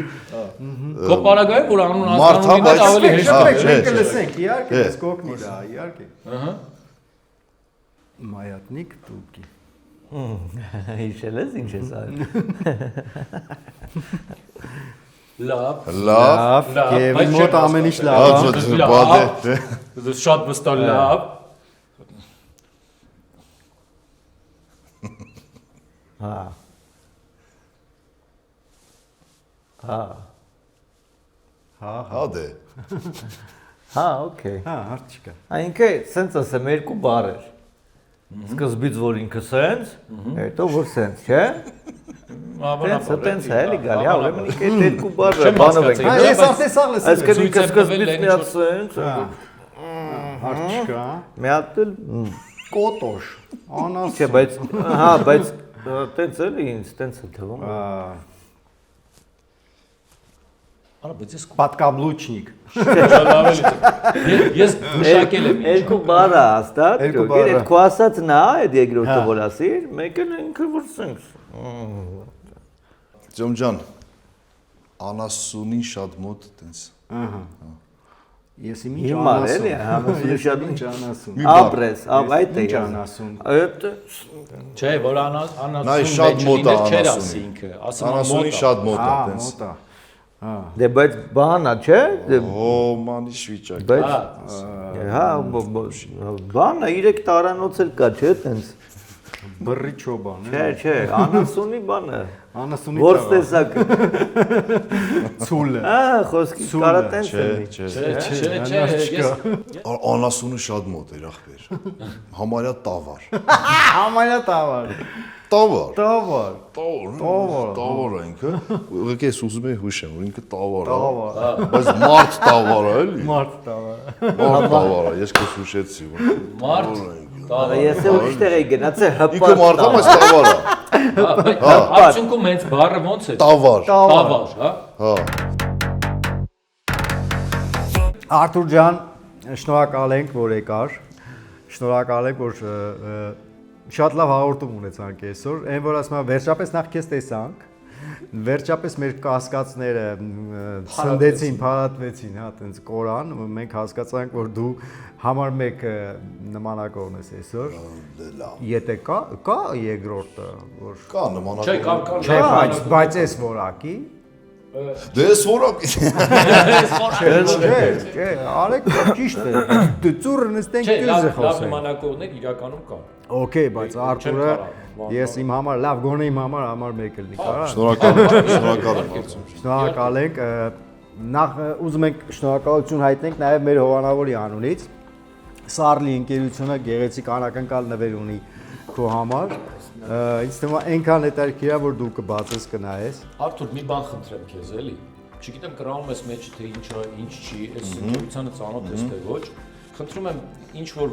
քո պարագայում որ անուն
Մարդ, հա,
ազգանունին
բայց-
ավելի հեշտ
Հա,
է։
չէ,
Մենք
չէ։
լսենք, իհարկե,
Չէ։
ես կողքնի դա, իհարկե։
Ահա։
Մայատնիկ տուլկի։
Հիշել ես ինչ ես արել։
Լավ։
Լավ։
Լավ,
Եվ
բայց
մոտ
չեմ
ամեն ինչ
հասկացել։
լավ է։
Աջո, բադե։
Դու շատ վստահ լավ։
Հա։ Հա։
Հա դե։
Հա, օքեյ։
Հա, հարց չկա։
Այնքը սենց ասեմ երկու բառ էր։ Սկզբից որ ինքը սենց, հետո որ սենց, չէ։ Տենց է էլի գալի, հա, ուրեմն ինքը այդ երկու բառը
Չեմ
բանով ենք։
հասկացել։
Հա, ես արդեն սաղ լսել եմ։
Այսինքն ինքը
Ցույց եմ տվել,
սկզբից
լայն
մի հատ
ինչ-որ-
սենց,
Հարց չկա։
մի հատ էլ
Կոտոշ։ Անաս։
չէ, բայց հա, բայց տենց էլի ինձ տենց է թվում։
Արա, բայց ես
Պատկաբլուչնիկ։
լավ էլի։ Ես մշակել եմ։
Երկու բառ է հաստատ,
Երկու
գիտես,
բառ է։
այդ քո ասածն է, այդ երկրորդը որ ասիր, մեկը ինքը որ սենց։
Ջոմ ջան, անասունին շատ մոտ տենց։
Ահա։ Ես ինչ
Հիմա
անասուն։
էլի, անասունի շատ
ինչ անասուն։
Ապրես, այդ է
Ինչ
ես։
անասուն։
Այդ
Չէ, որ
Նայ, շատ մոտ է
չէր
անասունի։
ասի ինքը, ասում
Անասունին շատ մոտ է
Հա,
տենց։
մոտ է։ Հա։
դե բայց բանա, չէ։
Օ, մանիշ վիճակ։
Բայց հա, բանա 3 տարանոց էլ կա, չէ, տենց։
Բռի չոբան։
Չէ, անասունի բանը։
Անասունի
Որս տեսակը։
ցուլը։
Խոսքի կարա տենց
Չէ,
լինի։
չէ։
Չէ, ես
Անասունը շատ մոտ էր ախպեր։ Համարյա տավար։
Համայնա տավար։
Տավար։
Տավար։
Տավար։ Տավար է ինքը։ Ուղղակի ես ուզում եմ հուշեմ, որ ինքը տավար է։
Տավար։
Բայց մարդ տավար է, էլի։
Մարդ տավար։
Մարդ տավար է, ես քեզ հուշեցի։
մարդ
Ես էլ ուրիշտեղ էի գնացել հպարտ։
Ինքը մարդ է, բայց տավար է։
Արդյունքում հենց բառը ոնց է։
Տավար։
Տավար, հա։
Հա։
Արթուր ջան, շնորհակալ ենք, որ եկար։ Շնորհակալ ենք, որ Շատ լավ հաղորդում ունեցանք այսօր։ Այն որ ասում եմ, վերջապես նախ քեզ տեսանք։ Վերջապես մեր կասկածները ցնդեցին, փարատվեցին, հա, տենց կորան։ Մենք հասկացանք, որ դու համար 1 նմանակողն ես այսօր։ Եթե կա երկրորդը, որ
Կա նմանակով։
չէ, բայց այս որակի։
Դե ես որակ։
Չէ, արեք ճիշտ է։ Դու ծուրը նստենք դյուզը
լավ
խոսենք։
նմանակողներ իրականում կան։
Okay, բայց Արթուրը ես իմ համար, լավ, գոնե իմ համար 1 լինի, կարա։
Շնորհակալ եմ, Արծում։
Շնորհակալ ենք։ Նախ ուզում ենք շնորհակալություն հայտնենք նաև մեր հովանավորի անունից։ Սարլի ընկերությունը գեղեցիկ անակնկալ նվեր ունի քո համար։ Ինձ թվում է այնքան հետաքրքիր է, որ դու կբացես կնայես։
Արթուր, մի բան խնդրեմ քեզ, էլի։ Չգիտեմ կրանում ես մեջը թե ինչ չի, այս ընկերությանը ծանոթ ես թե ոչ։ Խնդրում եմ ինչ որ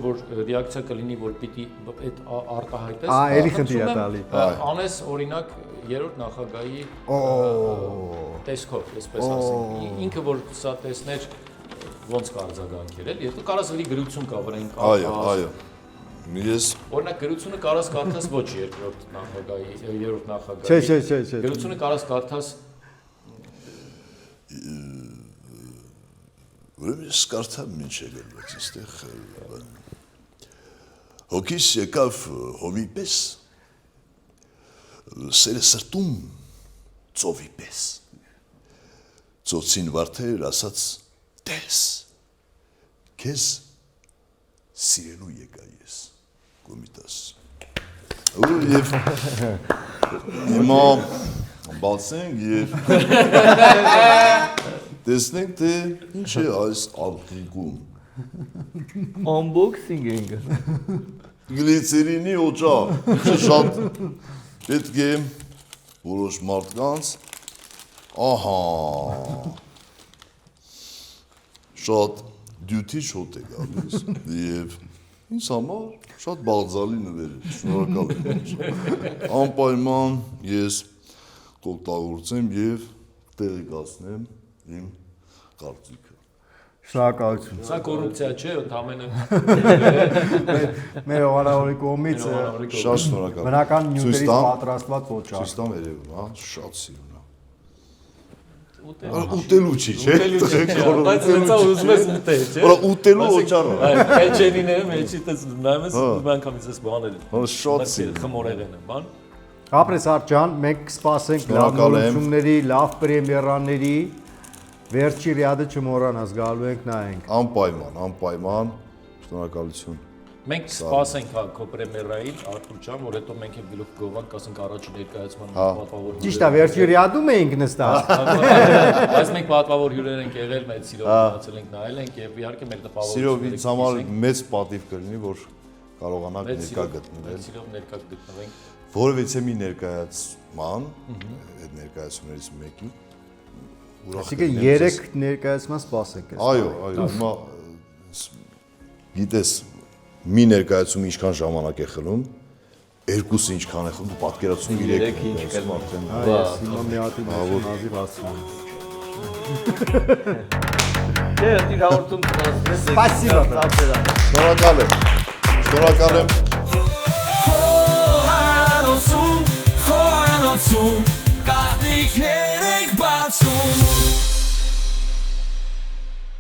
ռեակցիա կլինի, որ պիտի այդ արտահայտես։
Էլի խնդիր է տալի։
Անես օրինակ 3-րդ նախագահի տեսքով, այսպես ասենք։ Ինքը որ սա տեսներ ոնց կարձագանքեր, էլի։ Եթե կարաս էլի գրություն կա վրան կա։
Այո։ Ես
Օրինակ գրությունը կարաս կարդաս ոչ 2-րդ նախագահի, 3-րդ նախագահի։
Չէ։
Գրությունը կարաս կարդաս
Ուրեմն ես կարդամ ինչ է գրված այստեղ։ Հոգիս եկավ հովի պես, սերը սրտում ծովի պես։ Ծոցին վարդեր ասաց տես, քեզ սիրելու եկա ես, կոմիտաս։ Եվ հիմա բացենք և տեսնենք, թե ինչ է այս ալխիգում։
Unboxing ենք։
Գլիցերինի օջախ, շատ պետք է որոշ մարդկանց, ահա, շատ դյութի շոտ է գալիս և ինձ համար շատ բաղձալի նվեր է, շնորհակալ եմ։ Անպայման ես կօգտագործեմ և տեղեկացնեմ իմ կարծիքը։
Շնորհակալություն։
Սա կոռուպցիա չէ, ընդամենը
Մեր հովանավորի կողմից
Շատ շնորհակալ։
բնական
Ցույց
նյութերից
տամ։
պատրաստված ոչար։
Ցույց տամ երևում, հա, շատ սիրուն է։ Ուտելու չի, չէ։
բայց հենց ուզում ես ուտել, չէ։
Որա ուտելու օճառ է։
Այո, քեչենիները մեջի տես նայում ես անգամից ես բանել։
Հա, շատ սիրուն։
Խմորեղեն է, բան։
Ապրես Արտյան, մենք սպասենք լավ
Շնորհակալ եմ։
նորությունների, լավ պրեմիերաների, վերջի ռիադը չմոռանաս, գալու ենք նայենք։
Անպայման, շնորհակալություն։
Մենք սպասենք հա քո պրեմիերային Արթուր ջան, որ հետո մենք էլ գլուխ գովանք, ասենք առաջին ներկայացման պատվավոր։
Ճիշտ է, վերջի ռիադում էինք նստած։
Բայց մենք պատվավոր հյուրեր ենք եղել, մեծ սիրով մնացել ենք, նայել ենք եւ իհարկե մեր տպավորությունները։
Սիրով ինձ համար մեծ պատիվ կլինի, որ կարողանանք ներկա գտնվել։
Մեծ սիրով ներկա գտնվենք։
Որևէ մի ներկայացման, այդ ներկայացումներից մեկի ուրախ
Այսինքն 3 ներկայացման սպասենք։
Այո, հիմա գիտես մի ներկայացում ինչքան ժամանակ է խլում, երկուսը ինչքան է խլում, դու պատկերացնում 3 ինչ կլինի արդեն։
Այս հիմա մի հատի նազիվ ասում։
Չէ, դի հաղորդում ծրացնես։
Спасибо։
Շնորհակալ եմ։
Խորանոցում, got me